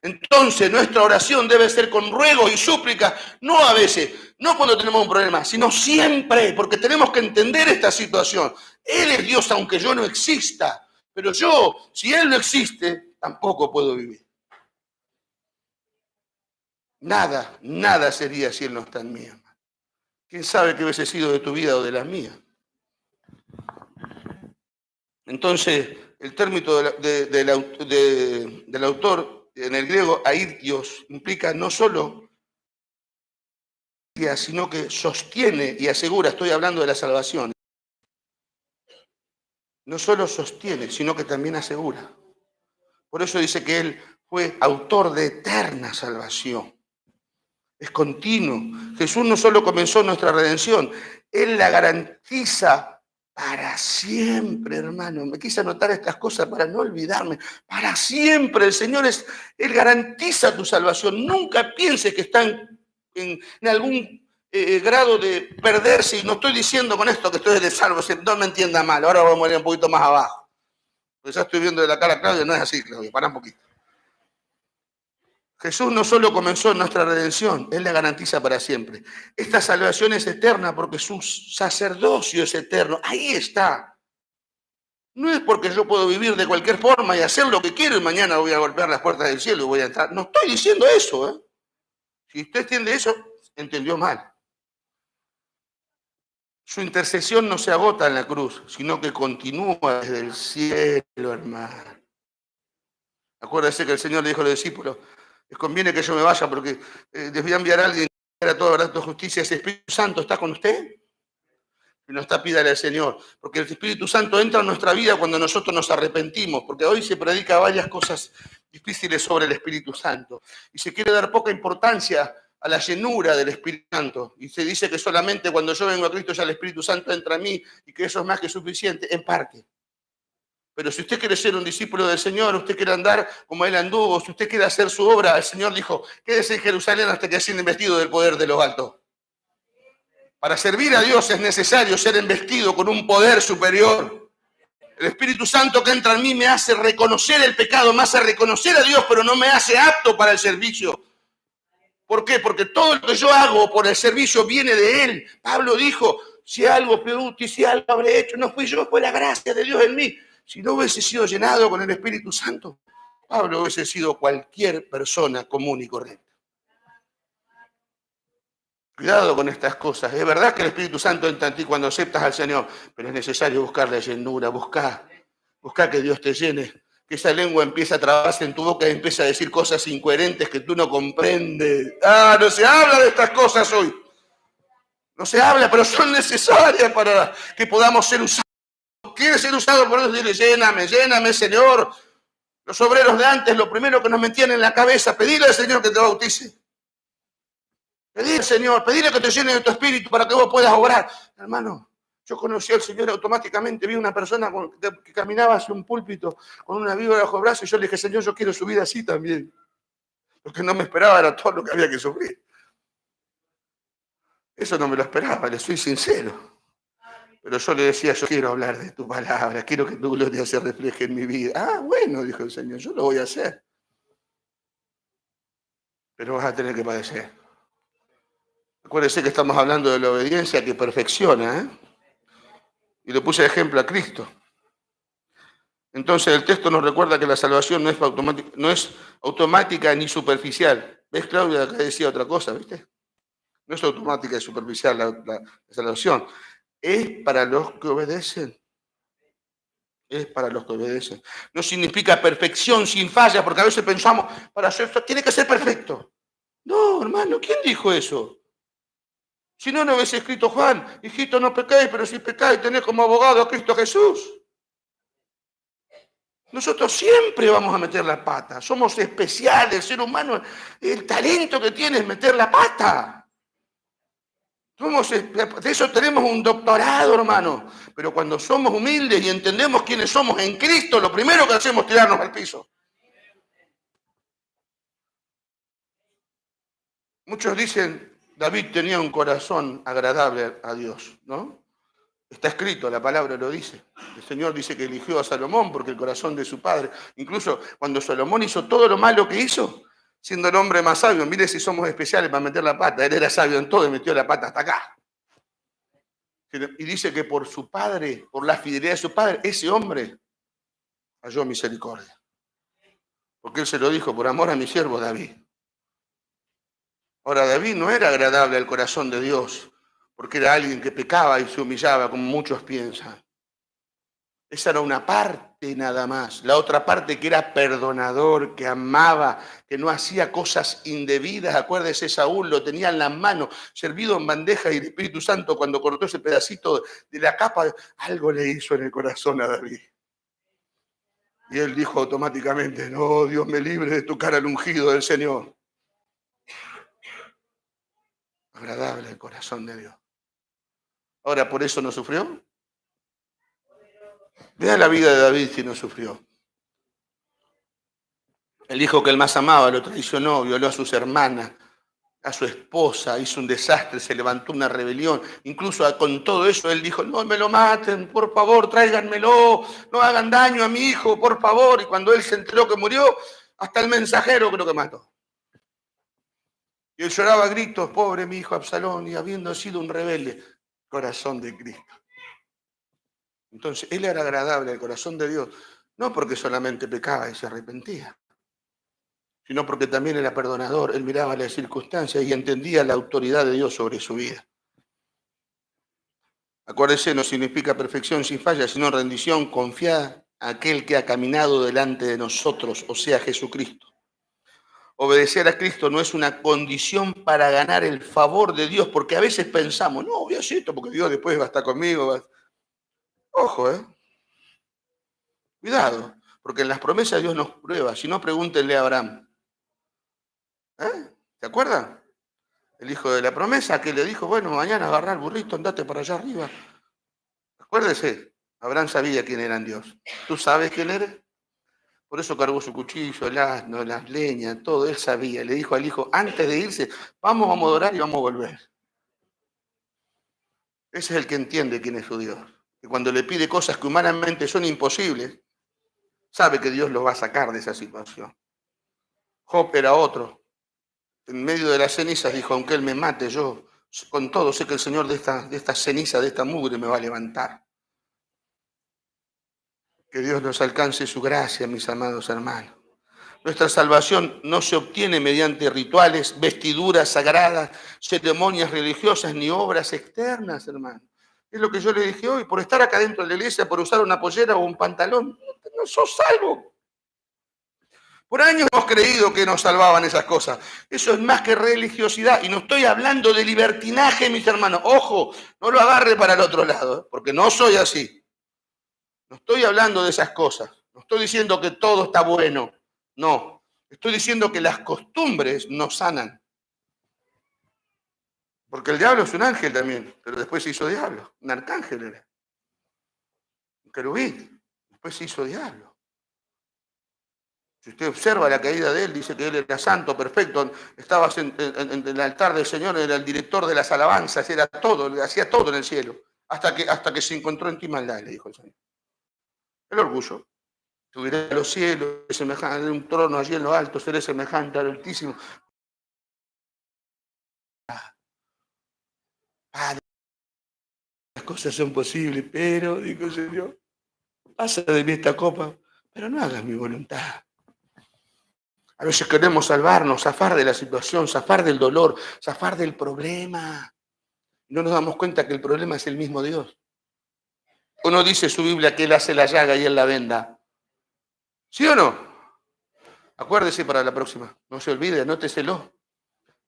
Entonces nuestra oración debe ser con ruegos y súplicas, no a veces, no cuando tenemos un problema, sino siempre, porque tenemos que entender esta situación. Él es Dios aunque yo no exista, pero yo, si Él no existe, tampoco puedo vivir. Nada, nada sería si Él no está en mí. ¿Quién sabe qué hubiese sido de tu vida o de la mía? Entonces, el término del autor en el griego, aidios, implica no solo, sino que sostiene y asegura, estoy hablando de la salvación, no solo sostiene, sino que también asegura. Por eso dice que Él fue autor de eterna salvación. Es continuo. Jesús no solo comenzó nuestra redención, Él la garantiza para siempre, hermano. Me quise anotar estas cosas para no olvidarme. Para siempre. El Señor Él garantiza tu salvación. Nunca pienses que están en algún grado de perderse. Y no estoy diciendo con esto que estoy de salvo. No me entienda mal. Ahora vamos a ir un poquito más abajo. Porque ya estoy viendo de la cara a Claudia. No es así, Claudia. Para un poquito. Jesús no solo comenzó nuestra redención, Él la garantiza para siempre. Esta salvación es eterna porque su sacerdocio es eterno. Ahí está. No es porque yo puedo vivir de cualquier forma y hacer lo que quiero y mañana voy a golpear las puertas del cielo y voy a entrar. No estoy diciendo eso, ¿eh? Si usted entiende eso, entendió mal. Su intercesión no se agota en la cruz, sino que continúa desde el cielo, hermano. Acuérdese que el Señor le dijo a los discípulos, les conviene que yo me vaya porque les voy a enviar a alguien que hará toda verdad, toda justicia. ¿Ese Espíritu Santo está con usted? Si no está, pídale al Señor. Porque el Espíritu Santo entra en nuestra vida cuando nosotros nos arrepentimos. Porque hoy se predica varias cosas difíciles sobre el Espíritu Santo. Y se quiere dar poca importancia a la llenura del Espíritu Santo. Y se dice que solamente cuando yo vengo a Cristo ya el Espíritu Santo entra en mí y que eso es más que suficiente, en parte. Pero si usted quiere ser un discípulo del Señor, usted quiere andar como Él anduvo, si usted quiere hacer su obra, el Señor dijo, quédese en Jerusalén hasta que sea investido del poder de los altos. Para servir a Dios es necesario ser investido con un poder superior. El Espíritu Santo que entra en mí me hace reconocer el pecado, me hace reconocer a Dios, pero no me hace apto para el servicio. ¿Por qué? Porque todo lo que yo hago por el servicio viene de Él. Pablo dijo, si algo peruti, si algo habré hecho, no fui yo, fue la gracia de Dios en mí. Si no hubiese sido llenado con el Espíritu Santo, Pablo hubiese sido cualquier persona común y corriente. Cuidado con estas cosas. Es verdad que el Espíritu Santo entra en ti cuando aceptas al Señor, pero es necesario buscar la llenura, buscar que Dios te llene, que esa lengua empiece a trabarse en tu boca y empiece a decir cosas incoherentes que tú no comprendes. No se habla de estas cosas hoy. No se habla, pero son necesarias para que podamos ser usados. Quiere ser usado por Dios, dile, lléname, lléname, Señor. Los obreros de antes, lo primero que nos metían en la cabeza, pedirle al Señor que te bautice. Pedirle al Señor, pedirle que te llene de tu espíritu para que vos puedas obrar. Hermano, yo conocí al Señor automáticamente, vi una persona que caminaba hacia un púlpito con una Biblia bajo el brazo y yo le dije, Señor, yo quiero subir así también. Lo que no me esperaba era todo lo que había que sufrir. Eso no me lo esperaba, le soy sincero. Pero yo le decía, yo quiero hablar de tu palabra, quiero que tu gloria se refleje en mi vida. Bueno, dijo el Señor, yo lo voy a hacer. Pero vas a tener que padecer. Acuérdense que estamos hablando de la obediencia que perfecciona, ¿eh? Y le puse de ejemplo a Cristo. Entonces el texto nos recuerda que la salvación no es automática ni superficial. ¿Ves, Claudia? Acá decía otra cosa, ¿viste? No es automática y superficial la salvación. Es para los que obedecen. Es para los que obedecen. No significa perfección sin falla, porque a veces pensamos, para hacer esto tiene que ser perfecto. No, hermano, ¿quién dijo eso? Si no, no hubiese escrito Juan, hijito, no pecáis, pero si pecáis, tenés como abogado a Cristo Jesús. Nosotros siempre vamos a meter la pata. Somos especiales, el ser humano, el talento que tiene es meter la pata. De eso tenemos un doctorado, hermano. Pero cuando somos humildes y entendemos quiénes somos en Cristo, lo primero que hacemos es tirarnos al piso. Muchos dicen, David tenía un corazón agradable a Dios, ¿no? Está escrito, la palabra lo dice. El Señor dice que eligió a Salomón porque el corazón de su padre, incluso cuando Salomón hizo todo lo malo que hizo, siendo el hombre más sabio, mire si somos especiales para meter la pata, él era sabio en todo y metió la pata hasta acá. Y dice que por su padre, por la fidelidad de su padre, ese hombre halló misericordia. Porque él se lo dijo, por amor a mi siervo David. Ahora, David no era agradable al corazón de Dios, porque era alguien que pecaba y se humillaba, como muchos piensan. Esa era una parte nada más. La otra parte que era perdonador, que amaba, que no hacía cosas indebidas. Acuérdese, Saúl lo tenía en las manos, servido en bandeja, y el Espíritu Santo cuando cortó ese pedacito de la capa, algo le hizo en el corazón a David. Y él dijo automáticamente, no, Dios me libre de tocar al ungido del Señor. Agradable el corazón de Dios. Ahora, ¿por eso no sufrió? Vea la vida de David si no sufrió. El hijo que él más amaba lo traicionó, violó a sus hermanas, a su esposa, hizo un desastre, se levantó una rebelión. Incluso con todo eso él dijo, no me lo maten, por favor, tráiganmelo, no hagan daño a mi hijo, por favor. Y cuando él se enteró que murió, hasta el mensajero creo que mató. Y él lloraba a gritos, pobre mi hijo Absalón, y habiendo sido un rebelde, corazón de Cristo. Entonces, él era agradable al corazón de Dios, no porque solamente pecaba y se arrepentía, sino porque también era perdonador. Él miraba las circunstancias y entendía la autoridad de Dios sobre su vida. Acuérdese, no significa perfección sin falla, sino rendición confiada a aquel que ha caminado delante de nosotros, o sea, Jesucristo. Obedecer a Cristo no es una condición para ganar el favor de Dios, porque a veces pensamos, no, voy a hacer esto porque Dios después va a estar conmigo. Ojo, cuidado, porque en las promesas Dios nos prueba. Si no, pregúntenle a Abraham. ¿Se acuerdan? El hijo de la promesa que le dijo, bueno, mañana agarrá el burrito, andate para allá arriba. Acuérdese, Abraham sabía quién era Dios. ¿Tú sabes quién eres? Por eso cargó su cuchillo, el asno, las leñas, todo, él sabía. Le dijo al hijo, antes de irse, vamos a adorar y vamos a volver. Ese es el que entiende quién es su Dios. Que cuando le pide cosas que humanamente son imposibles, sabe que Dios lo va a sacar de esa situación. Job era otro. En medio de las cenizas dijo, aunque él me mate, yo con todo sé que el Señor de esta ceniza, de esta mugre, me va a levantar. Que Dios nos alcance su gracia, mis amados hermanos. Nuestra salvación no se obtiene mediante rituales, vestiduras sagradas, ceremonias religiosas ni obras externas, hermano. Es lo que yo le dije hoy, por estar acá dentro de la iglesia, por usar una pollera o un pantalón, no sos salvo. Por años hemos creído que nos salvaban esas cosas. Eso es más que religiosidad. Y no estoy hablando de libertinaje, mis hermanos. Ojo, no lo agarre para el otro lado, porque no soy así. No estoy hablando de esas cosas. No estoy diciendo que todo está bueno. No. Estoy diciendo que las costumbres nos sanan. Porque el diablo es un ángel también, pero después se hizo diablo. Un arcángel era. Un querubín. Después se hizo diablo. Si usted observa la caída de él, dice que él era santo, perfecto, estaba en el altar del Señor, era el director de las alabanzas, era todo, hacía todo en el cielo, hasta que se encontró en ti maldad, le dijo el Señor. El orgullo. Subiré a los cielos, semejante a un trono allí en lo alto, seré semejante al Altísimo. Padre, las cosas son posibles, pero, dijo el Señor, pasa de mí esta copa, pero no hagas mi voluntad. A veces queremos salvarnos, zafar de la situación, zafar del dolor, zafar del problema. No nos damos cuenta que el problema es el mismo Dios. ¿O no dice su Biblia que Él hace la llaga y Él la venda? ¿Sí o no? Acuérdese para la próxima. No se olvide, anóteselo.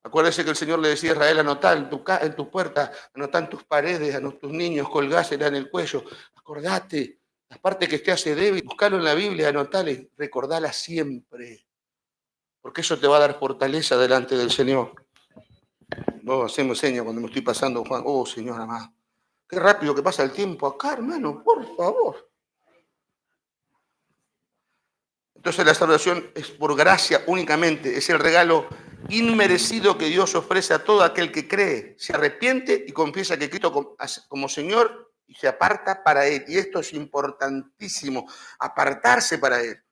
Acuérdese que el Señor le decía a Israel, anotá en tu puerta, anotá en tus paredes, a tus niños, colgásela en el cuello. Acordate, las partes que te hace débil, buscalo en la Biblia, anotale, recordala siempre. Porque eso te va a dar fortaleza delante del Señor. Hacemos señas cuando me estoy pasando, Juan. Oh, Señor amado. Qué rápido que pasa el tiempo acá, hermano, por favor. Entonces la salvación es por gracia únicamente, es el regalo inmerecido que Dios ofrece a todo aquel que cree, se arrepiente y confiesa que Cristo como Señor y se aparta para Él. Y esto es importantísimo, apartarse para Él.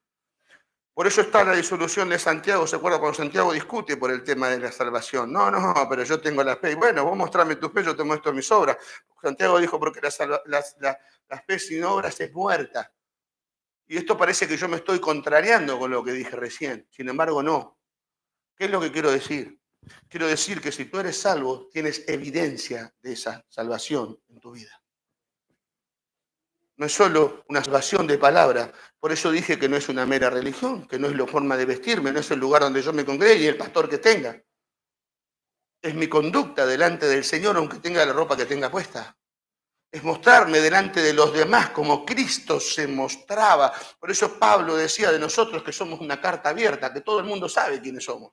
Por eso está la disolución de Santiago. ¿Se acuerda cuando Santiago discute por el tema de la salvación? No, pero yo tengo la fe. Bueno, vos mostrame tu fe, yo te muestro mis obras. Santiago dijo, porque la fe sin obras es muerta. Y esto parece que yo me estoy contrariando con lo que dije recién. Sin embargo, no. ¿Qué es lo que quiero decir? Quiero decir que si tú eres salvo, tienes evidencia de esa salvación en tu vida. No es solo una salvación de palabra. Por eso dije que no es una mera religión, que no es la forma de vestirme, no es el lugar donde yo me congregue y el pastor que tenga. Es mi conducta delante del Señor, aunque tenga la ropa que tenga puesta. Es mostrarme delante de los demás como Cristo se mostraba. Por eso Pablo decía de nosotros que somos una carta abierta, que todo el mundo sabe quiénes somos.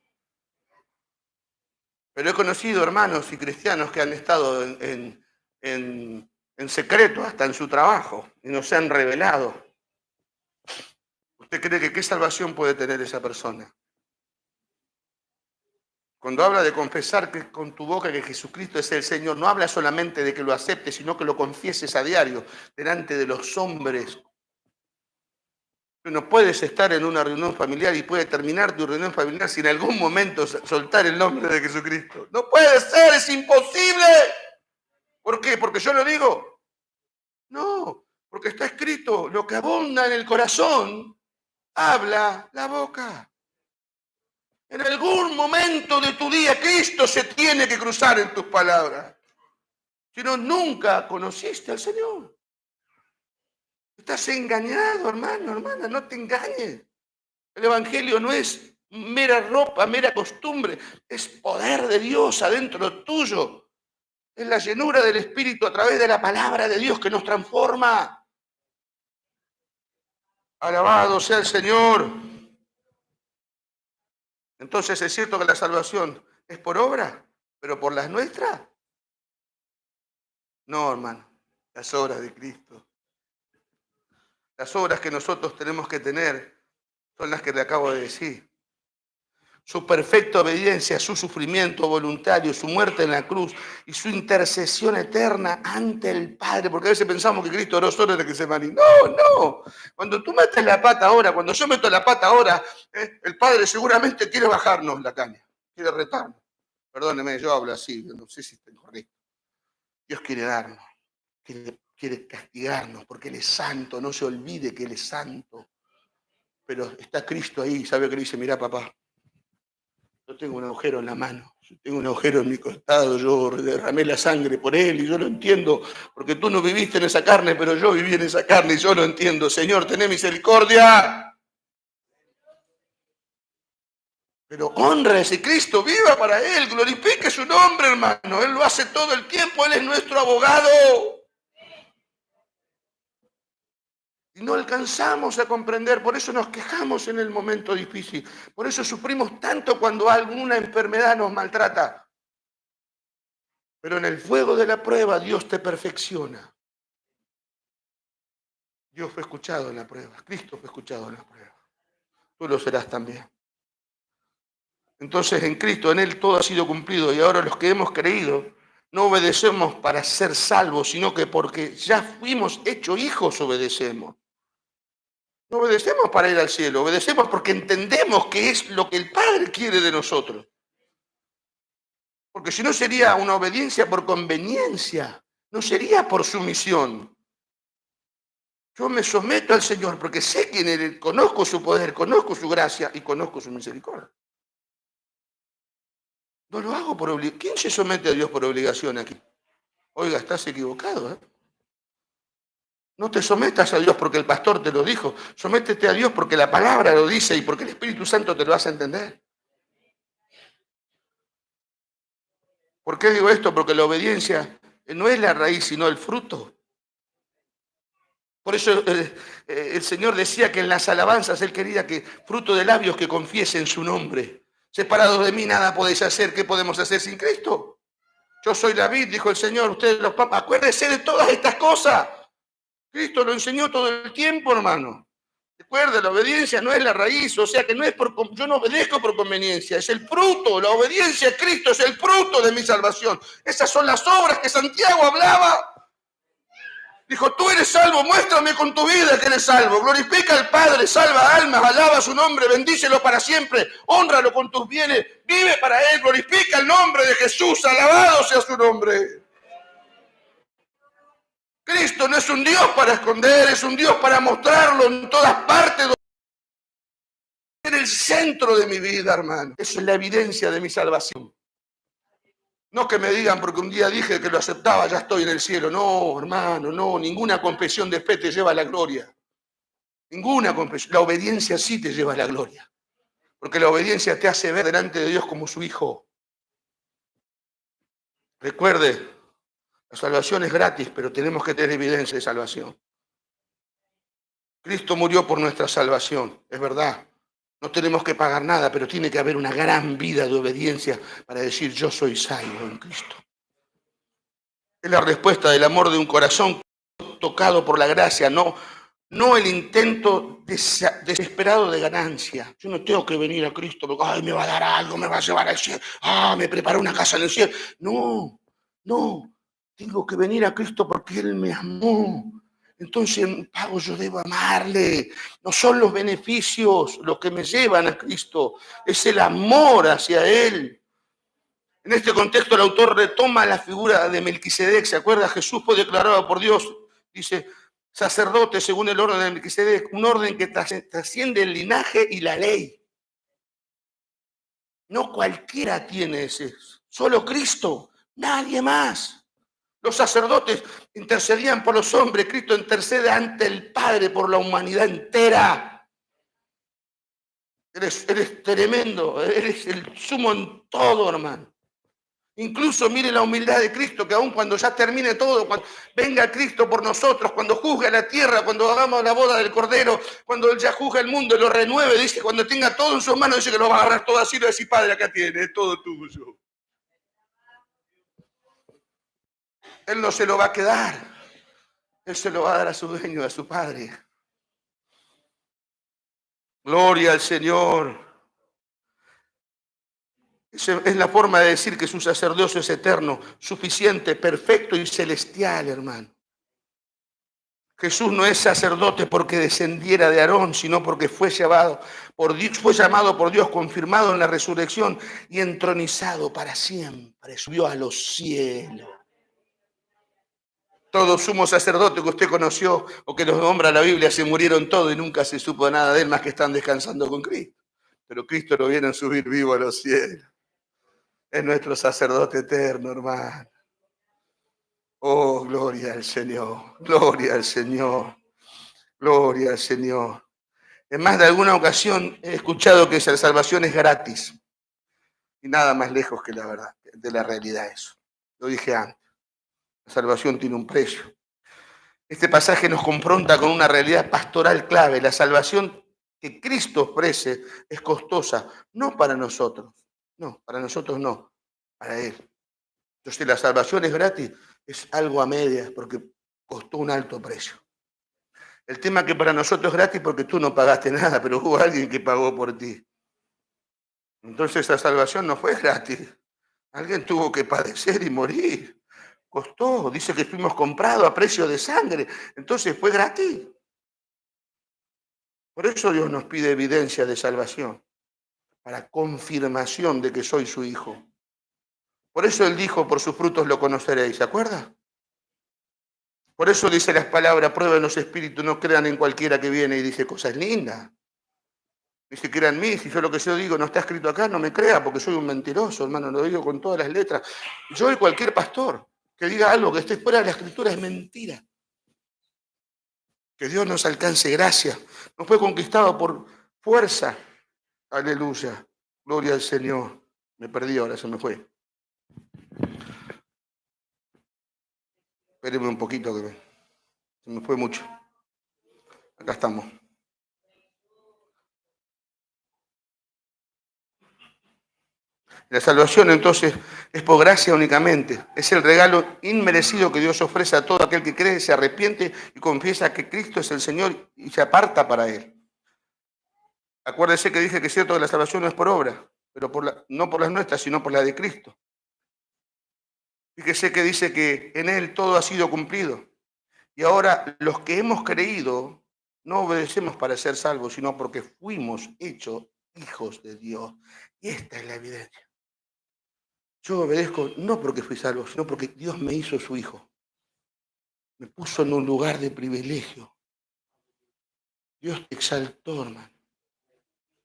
Pero he conocido hermanos y cristianos que han estado en secreto, hasta en su trabajo, y no se han revelado. ¿Usted cree que qué salvación puede tener esa persona? Cuando habla de confesar que con tu boca que Jesucristo es el Señor, no habla solamente de que lo aceptes, sino que lo confieses a diario delante de los hombres. Tú no puedes estar en una reunión familiar y puede terminar tu reunión familiar sin en algún momento soltar el nombre de Jesucristo. No puede ser, es imposible. ¿Por qué? ¿Porque yo lo digo? No, porque está escrito, lo que abunda en el corazón, habla la boca. En algún momento de tu día, Cristo se tiene que cruzar en tus palabras. Si no, nunca conociste al Señor. Estás engañado, hermano, hermana, no te engañes. El Evangelio no es mera ropa, mera costumbre, es poder de Dios adentro tuyo. Es la llenura del Espíritu a través de la palabra de Dios que nos transforma. Alabado sea el Señor. Entonces es cierto que la salvación es por obra, pero por las nuestras. No, hermano, las obras de Cristo. Las obras que nosotros tenemos que tener son las que le acabo de decir. Su perfecta obediencia, su sufrimiento voluntario, su muerte en la cruz y su intercesión eterna ante el Padre. Porque a veces pensamos que Cristo oró solo en el Getsemaní. No. Cuando tú metes la pata ahora, cuando yo meto la pata ahora, el Padre seguramente quiere bajarnos la caña, quiere retarnos. Perdóneme, yo hablo así, no sé si está correcto. Dios quiere darnos, quiere castigarnos, porque Él es santo, no se olvide que Él es santo. Pero está Cristo ahí, ¿sabe qué le dice? Mirá, papá, yo tengo un agujero en la mano, yo tengo un agujero en mi costado, yo derramé la sangre por Él y yo lo entiendo, porque tú no viviste en esa carne, pero yo viví en esa carne y yo lo entiendo. Señor, tené misericordia. Pero honra a ese Cristo, viva para Él, glorifique su nombre, hermano. Él lo hace todo el tiempo, Él es nuestro abogado. Y no alcanzamos a comprender, por eso nos quejamos en el momento difícil, por eso sufrimos tanto cuando alguna enfermedad nos maltrata. Pero en el fuego de la prueba Dios te perfecciona. Dios fue escuchado en la prueba, Cristo fue escuchado en la prueba. Tú lo serás también. Entonces en Cristo, en Él todo ha sido cumplido y ahora los que hemos creído no obedecemos para ser salvos, sino que porque ya fuimos hechos hijos obedecemos. No obedecemos para ir al cielo, obedecemos porque entendemos que es lo que el Padre quiere de nosotros. Porque si no sería una obediencia por conveniencia, no sería por sumisión. Yo me someto al Señor porque sé quién Él, conozco su poder, conozco su gracia y conozco su misericordia. No lo hago por obligación. ¿Quién se somete a Dios por obligación aquí? Oiga, estás equivocado, ¿eh? No te sometas a Dios porque el pastor te lo dijo. Sométete a Dios porque la palabra lo dice y porque el Espíritu Santo te lo hace entender. ¿Por qué digo esto? Porque la obediencia no es la raíz, sino el fruto. Por eso el Señor decía que en las alabanzas Él quería que fruto de labios que confiesen su nombre. Separados de mí nada podéis hacer. ¿Qué podemos hacer sin Cristo? Yo soy la vid, dijo el Señor. Ustedes los papas, acuérdense de todas estas cosas. Cristo lo enseñó todo el tiempo, hermano. Recuerda, la obediencia no es la raíz, o sea que no es yo no obedezco por conveniencia, es el fruto. La obediencia a Cristo es el fruto de mi salvación. Esas son las obras que Santiago hablaba. Dijo, tú eres salvo, muéstrame con tu vida que eres salvo. Glorifica al Padre, salva almas, alaba su nombre, bendícelo para siempre, hónralo con tus bienes, vive para Él, glorifica el nombre de Jesús, alabado sea su nombre. Cristo no es un Dios para esconder, es un Dios para mostrarlo en todas partes. En el centro de mi vida, hermano. Eso es la evidencia de mi salvación. No que me digan porque un día dije que lo aceptaba, ya estoy en el cielo. No, hermano, no. Ninguna confesión de fe te lleva a la gloria. Ninguna confesión. La obediencia sí te lleva a la gloria. Porque la obediencia te hace ver delante de Dios como su hijo. Recuerde, la salvación es gratis, pero tenemos que tener evidencia de salvación. Cristo murió por nuestra salvación, es verdad. No tenemos que pagar nada, pero tiene que haber una gran vida de obediencia para decir yo soy salvo en Cristo. Es la respuesta del amor de un corazón tocado por la gracia, no el intento desesperado de ganancia. Yo no tengo que venir a Cristo porque ay, me va a dar algo, me va a llevar al cielo, me prepara una casa en el cielo. No, tengo que venir a Cristo porque Él me amó. Entonces, en pago yo debo amarle. No son los beneficios los que me llevan a Cristo, es el amor hacia Él. En este contexto el autor retoma la figura de Melquisedec. ¿Se acuerda? Jesús fue declarado por Dios, dice, sacerdote según el orden de Melquisedec, un orden que trasciende el linaje y la ley. No cualquiera tiene ese, solo Cristo, nadie más. Los sacerdotes intercedían por los hombres, Cristo intercede ante el Padre por la humanidad entera. Eres tremendo, eres el sumo en todo, hermano. Incluso mire la humildad de Cristo, que aun cuando ya termine todo, cuando venga Cristo por nosotros, cuando juzgue la tierra, cuando hagamos la boda del Cordero, cuando Él ya juzgue el mundo y lo renueve, dice, cuando tenga todo en sus manos, dice que lo va a agarrar todo así y le va a decir, Padre, acá tiene, es todo tuyo. Él no se lo va a quedar. Él se lo va a dar a su dueño, a su Padre. Gloria al Señor. Es la forma de decir que su sacerdocio es eterno, suficiente, perfecto y celestial, hermano. Jesús no es sacerdote porque descendiera de Aarón, sino porque fue llamado por Dios, confirmado en la resurrección y entronizado para siempre. Subió a los cielos. Todo sumo sacerdote que usted conoció o que los nombra la Biblia se murieron todos y nunca se supo nada de él más que están descansando con Cristo. Pero Cristo lo viene a subir vivo a los cielos. Es nuestro sacerdote eterno, hermano. Oh, gloria al Señor, gloria al Señor, gloria al Señor. En más de alguna ocasión he escuchado que la salvación es gratis. Y nada más lejos que la verdad, de la realidad eso. Lo dije antes. La salvación tiene un precio. Este pasaje nos confronta con una realidad pastoral clave. La salvación que Cristo ofrece es costosa, no para nosotros. No, para nosotros no, para Él. Entonces, la salvación es gratis, es algo a medias, porque costó un alto precio. El tema es que para nosotros es gratis porque tú no pagaste nada, pero hubo alguien que pagó por ti. Entonces, esa salvación no fue gratis. Alguien tuvo que padecer y morir. Costó, dice que fuimos comprados a precio de sangre. Entonces, fue gratis. Por eso Dios nos pide evidencia de salvación, para confirmación de que soy su hijo. Por eso Él dijo, por sus frutos lo conoceréis, ¿se acuerda? Por eso dice las palabras, prueben los espíritus, no crean en cualquiera que viene y dice cosas lindas. Dice, crean en mí, si yo lo que yo digo no está escrito acá, no me crea, porque soy un mentiroso, hermano, lo digo con todas las letras. Yo y cualquier pastor que diga algo que esté fuera de la escritura es mentira. Que Dios nos alcance gracia. No fue conquistado por fuerza. Aleluya. Gloria al Señor. Me perdí ahora, se me fue. Espérenme un poquito que se me fue mucho. Acá estamos. La salvación entonces es por gracia únicamente. Es el regalo inmerecido que Dios ofrece a todo aquel que cree, se arrepiente y confiesa que Cristo es el Señor y se aparta para Él. Acuérdese que dije que es cierto que la salvación no es por obra, pero no por las nuestras, sino por la de Cristo. Fíjese que dice que en Él todo ha sido cumplido. Y ahora los que hemos creído no obedecemos para ser salvos, sino porque fuimos hechos hijos de Dios. Y esta es la evidencia. Yo obedezco no porque fui salvo, sino porque Dios me hizo su hijo. Me puso en un lugar de privilegio. Dios te exaltó, hermano.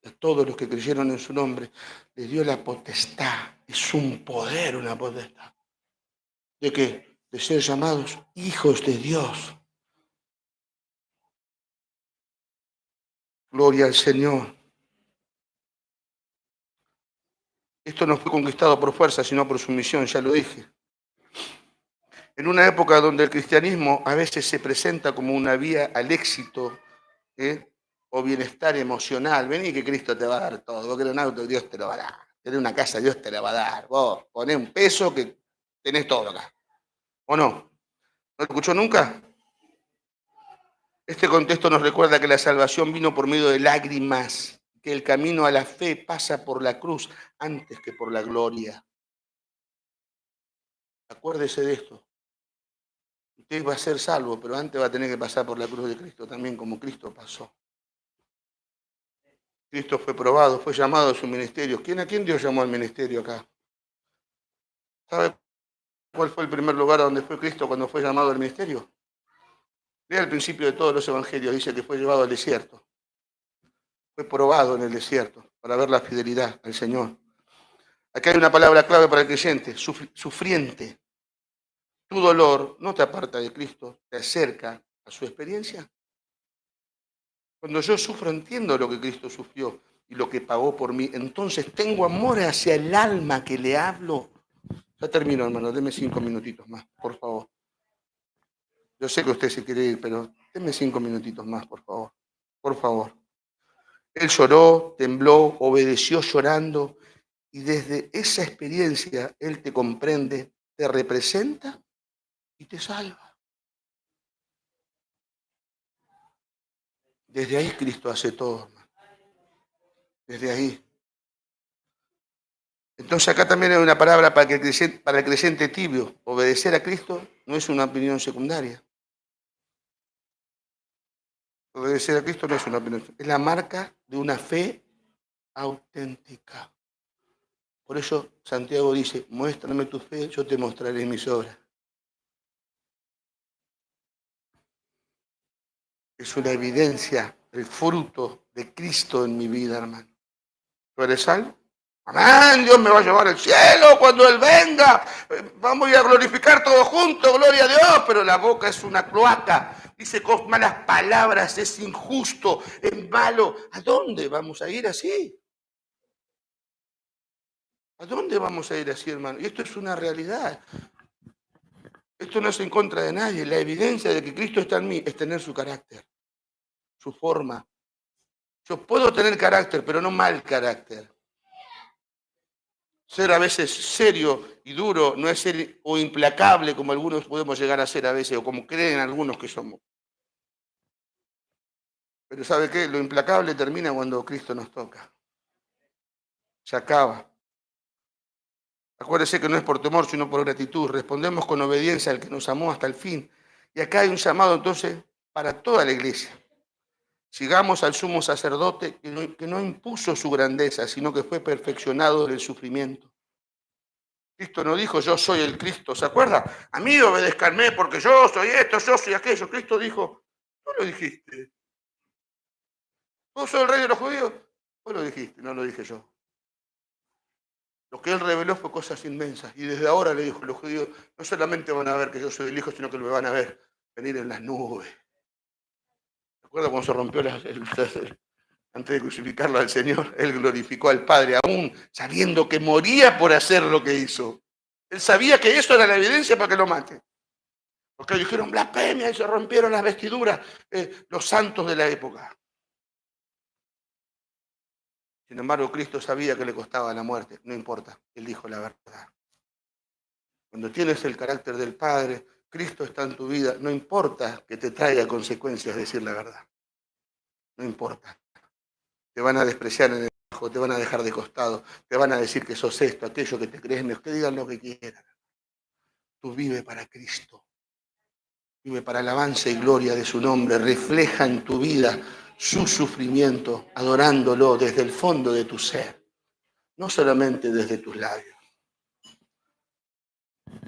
A todos los que creyeron en su nombre, les dio la potestad. Es un poder, una potestad. ¿De qué? De ser llamados hijos de Dios. Gloria al Señor. Esto no fue conquistado por fuerza, sino por sumisión, ya lo dije. En una época donde el cristianismo a veces se presenta como una vía al éxito, o bienestar emocional. Vení que Cristo te va a dar todo. Vos querés un auto, Dios te lo va a dar. Querés una casa, Dios te la va a dar. Vos ponés un peso que tenés todo acá. ¿O no? ¿No lo escuchó nunca? Este contexto nos recuerda que la salvación vino por medio de lágrimas, que el camino a la fe pasa por la cruz antes que por la gloria. Acuérdese de esto. Usted va a ser salvo, pero antes va a tener que pasar por la cruz de Cristo también, como Cristo pasó. Cristo fue probado, fue llamado a su ministerio. ¿A quién Dios llamó al ministerio acá? ¿Sabe cuál fue el primer lugar a donde fue Cristo cuando fue llamado al ministerio? Lea el principio de todos los evangelios, dice que fue llevado al desierto. Fue probado en el desierto para ver la fidelidad al Señor. Aquí hay una palabra clave para el creyente, sufriente. Tu dolor no te aparta de Cristo, te acerca a su experiencia. Cuando yo sufro entiendo lo que Cristo sufrió y lo que pagó por mí. Entonces tengo amor hacia el alma que le hablo. Ya termino, hermano, deme 5 minutitos más, por favor. Yo sé que usted se quiere ir, pero deme 5 minutitos más, por favor. Por favor. Él lloró, tembló, obedeció llorando y desde esa experiencia Él te comprende, te representa y te salva. Desde ahí Cristo hace todo, hermano. Desde ahí. Entonces acá también hay una palabra para el creyente tibio. Obedecer a Cristo no es una opinión secundaria. Obedecer a Cristo no es una opinión, es la marca de una fe auténtica. Por eso Santiago dice, muéstrame tu fe, yo te mostraré mis obras. Es una evidencia, el fruto de Cristo en mi vida, hermano. ¿Tú eres salvo? Amén, Dios me va a llevar al cielo cuando Él venga. Vamos a glorificar todos juntos, gloria a Dios, pero la boca es una cloaca. Dice con malas palabras, es injusto, es malo. ¿A dónde vamos a ir así? ¿A dónde vamos a ir así, hermano? Y esto es una realidad. Esto no es en contra de nadie. La evidencia de que Cristo está en mí es tener su carácter, su forma. Yo puedo tener carácter, pero no mal carácter. Ser a veces serio y duro no es ser o implacable como algunos podemos llegar a ser a veces, o como creen algunos que somos. Pero ¿sabe qué? Lo implacable termina cuando Cristo nos toca. Se acaba. Acuérdese que no es por temor, sino por gratitud. Respondemos con obediencia al que nos amó hasta el fin. Y acá hay un llamado entonces para toda la iglesia. Sigamos al sumo sacerdote que no impuso su grandeza, sino que fue perfeccionado en el sufrimiento. Cristo no dijo, yo soy el Cristo, ¿se acuerda? A mí obedezcanme porque yo soy esto, yo soy aquello. Cristo dijo, tú lo dijiste. ¿Tú sos el rey de los judíos? Tú lo dijiste, no lo dije yo. Lo que él reveló fue cosas inmensas. Y desde ahora le dijo, los judíos no solamente van a ver que yo soy el Hijo, sino que me van a ver venir en las nubes. ¿Se acuerda cuando se rompió antes de crucificarlo al Señor? Él glorificó al Padre, aún sabiendo que moría por hacer lo que hizo. Él sabía que eso era la evidencia para que lo mate. Porque dijeron blasfemia y se rompieron las vestiduras los santos de la época. Sin embargo, Cristo sabía que le costaba la muerte. No importa, él dijo la verdad. Cuando tienes el carácter del Padre, Cristo está en tu vida, no importa que te traiga consecuencias decir la verdad. No importa. Te van a despreciar en el trabajo, te van a dejar de costado, te van a decir que sos esto, aquello, que te crees, que digan lo que quieran. Tú vive para Cristo. Vive para alabanza y gloria de su nombre. Refleja en tu vida su sufrimiento, adorándolo desde el fondo de tu ser, no solamente desde tus labios.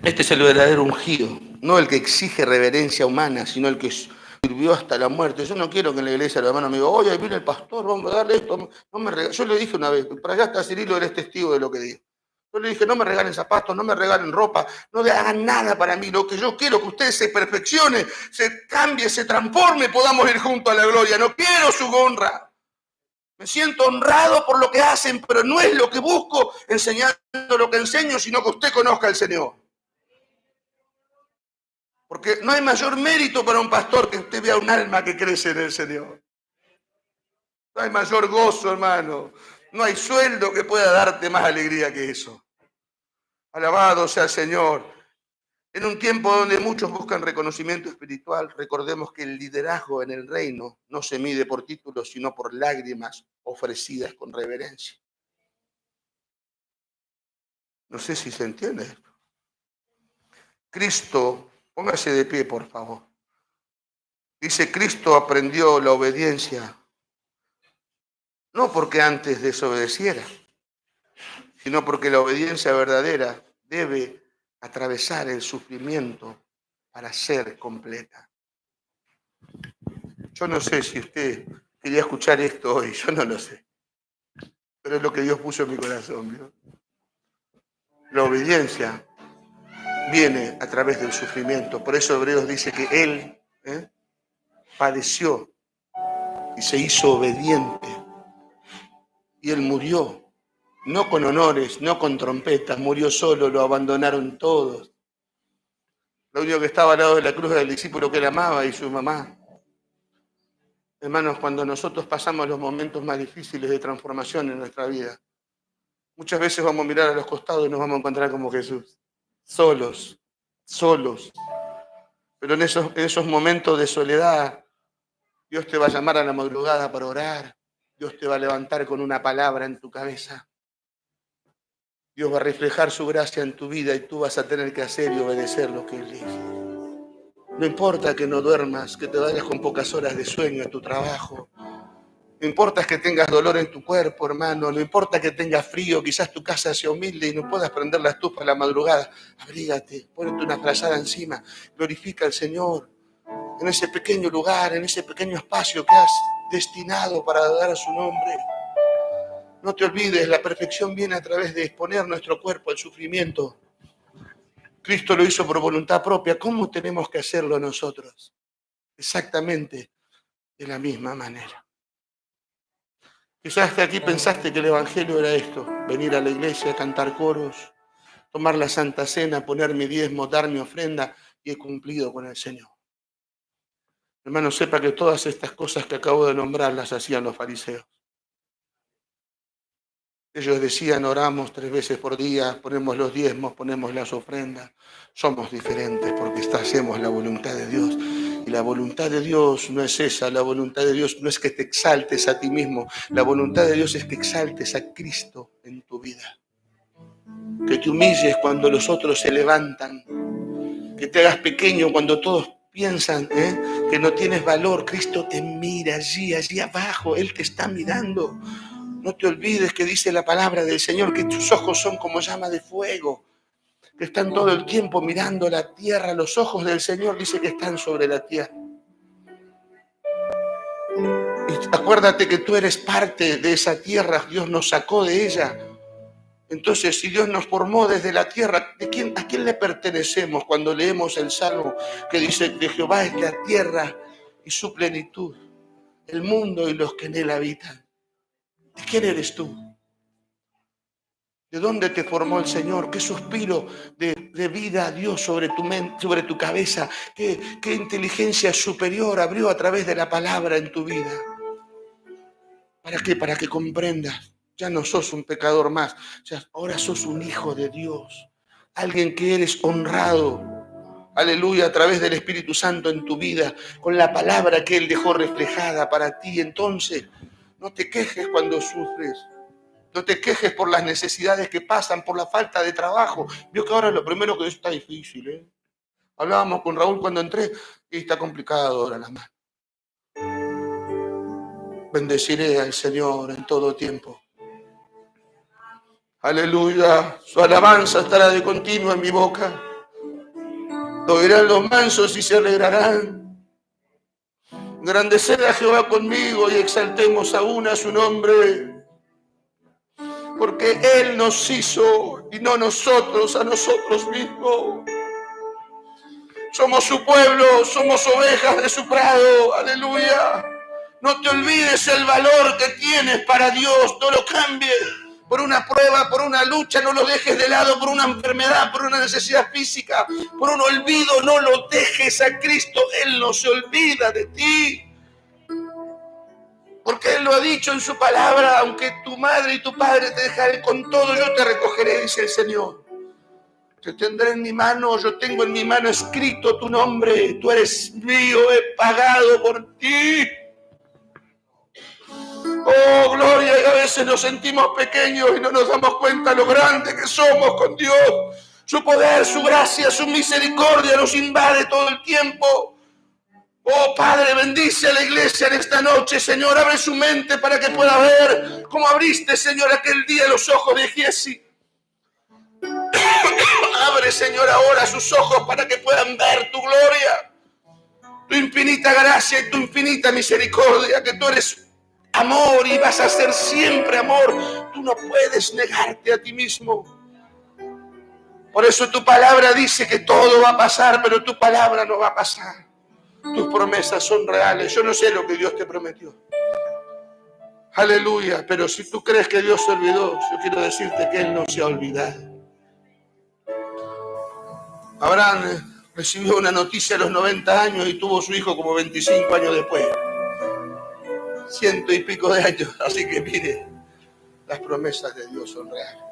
Este es el verdadero ungido, no el que exige reverencia humana, sino el que sirvió hasta la muerte. Yo no quiero que en la iglesia los hermanos me digan, oye, ahí viene el pastor, vamos a darle esto. No yo le dije una vez, para allá está Cirilo, él es testigo de lo que digo. Yo le dije, no me regalen zapatos, no me regalen ropa, no le hagan nada para mí. Lo que yo quiero es que usted se perfeccione, se cambie, se transforme, podamos ir juntos a la gloria. No quiero su honra. Me siento honrado por lo que hacen, pero no es lo que busco enseñando lo que enseño, sino que usted conozca al Señor. Porque no hay mayor mérito para un pastor que usted vea un alma que crece en el Señor. No hay mayor gozo, hermano. No hay sueldo que pueda darte más alegría que eso. Alabado sea el Señor. En un tiempo donde muchos buscan reconocimiento espiritual, recordemos que el liderazgo en el reino no se mide por títulos, sino por lágrimas ofrecidas con reverencia. No sé si se entiende esto. Cristo, póngase de pie, por favor. Dice, Cristo aprendió la obediencia, no porque antes desobedeciera, sino porque la obediencia verdadera debe atravesar el sufrimiento para ser completa. Yo no sé si usted quería escuchar esto hoy, yo no lo sé, pero es lo que Dios puso en mi corazón, ¿vio? La obediencia viene a través del sufrimiento, por eso Hebreos dice que Él padeció y se hizo obediente, y Él murió. No con honores, no con trompetas, murió solo, lo abandonaron todos. Lo único que estaba al lado de la cruz era el discípulo que él amaba y su mamá. Hermanos, cuando nosotros pasamos los momentos más difíciles de transformación en nuestra vida, muchas veces vamos a mirar a los costados y nos vamos a encontrar como Jesús, solos. Pero en esos momentos de soledad, Dios te va a llamar a la madrugada para orar, Dios te va a levantar con una palabra en tu cabeza. Dios va a reflejar su gracia en tu vida y tú vas a tener que hacer y obedecer lo que Él dice. No importa que no duermas, que te vayas con pocas horas de sueño a tu trabajo. No importa que tengas dolor en tu cuerpo, hermano. No importa que tengas frío, quizás tu casa sea humilde y no puedas prender la estufa a la madrugada. Abrígate, ponete una frazada encima. Glorifica al Señor en ese pequeño lugar, en ese pequeño espacio que has destinado para dar a su nombre. No te olvides, la perfección viene a través de exponer nuestro cuerpo al sufrimiento. Cristo lo hizo por voluntad propia. ¿Cómo tenemos que hacerlo nosotros? Exactamente de la misma manera. Quizás hasta aquí pensaste que el Evangelio era esto: venir a la iglesia, cantar coros, tomar la Santa Cena, poner mi diezmo, dar mi ofrenda, y he cumplido con el Señor. Hermano, sepa que todas estas cosas que acabo de nombrar las hacían los fariseos. Ellos decían, oramos 3 veces por día, ponemos los diezmos, ponemos las ofrendas. Somos diferentes porque hacemos la voluntad de Dios. Y la voluntad de Dios no es esa. La voluntad de Dios no es que te exaltes a ti mismo. La voluntad de Dios es que exaltes a Cristo en tu vida. Que te humilles cuando los otros se levantan. Que te hagas pequeño cuando todos piensan que no tienes valor. Cristo te mira allí abajo. Él te está mirando. No te olvides que dice la palabra del Señor que tus ojos son como llama de fuego. que están todo el tiempo mirando la tierra. Los ojos del Señor dice que están sobre la tierra. Y acuérdate que tú eres parte de esa tierra, Dios nos sacó de ella. Entonces, si Dios nos formó desde la tierra, ¿a quién le pertenecemos cuando leemos el Salmo que dice de Jehová es la tierra y su plenitud, el mundo y los que en él habitan? ¿De quién eres tú? ¿De dónde te formó el Señor? ¿Qué suspiro de vida dio sobre tu mente, sobre tu cabeza? ¿Qué inteligencia superior abrió a través de la palabra en tu vida? ¿Para qué? Para que comprendas. Ya no sos un pecador más. Ahora sos un hijo de Dios. Alguien que eres honrado. Aleluya, a través del Espíritu Santo en tu vida, con la palabra que Él dejó reflejada para ti. Entonces, no te quejes cuando sufres. No te quejes por las necesidades que pasan, por la falta de trabajo. Vio que ahora lo primero que está difícil, ¿eh? Hablábamos con Raúl cuando entré y está complicado ahora la mano. Bendeciré al Señor en todo tiempo. Aleluya. Su alabanza estará de continuo en mi boca. Lo oirán los mansos y se alegrarán. Engrandeced a Jehová conmigo y exaltemos aún a su nombre. Porque Él nos hizo y no nosotros a nosotros mismos. Somos su pueblo, somos ovejas de su prado. Aleluya. No te olvides el valor que tienes para Dios. No lo cambies por una prueba, por una lucha. No lo dejes de lado por una enfermedad, por una necesidad física, por un olvido. No lo dejes a Cristo. Él no se olvida de ti. Porque Él lo ha dicho en su palabra. Aunque tu madre y tu padre te dejaré, con todo yo te recogeré, dice el Señor. Te tendré en mi mano, yo tengo en mi mano escrito tu nombre. Tú eres mío, he pagado por ti. Oh, gloria, y a veces nos sentimos pequeños y no nos damos cuenta lo grande que somos con Dios. Su poder, su gracia, su misericordia nos invade todo el tiempo. Oh, Padre, bendice a la iglesia en esta noche, Señor. Abre su mente para que pueda ver cómo abriste, Señor, aquel día los ojos de Giesi. Abre, Señor, ahora sus ojos para que puedan ver tu gloria, tu infinita gracia y tu infinita misericordia, que tú eres amor y vas a ser siempre amor. Tú no puedes negarte a ti mismo. Por eso tu palabra dice que todo va a pasar, pero tu palabra no va a pasar. Tus promesas son reales. Yo no sé lo que Dios te prometió. Aleluya. Pero si tú crees que Dios se olvidó, yo quiero decirte que Él no se ha olvidado. Abraham recibió una noticia a los 90 años y tuvo su hijo como 25 años después. 100 y pico de años. Así que mire, las promesas de Dios son reales.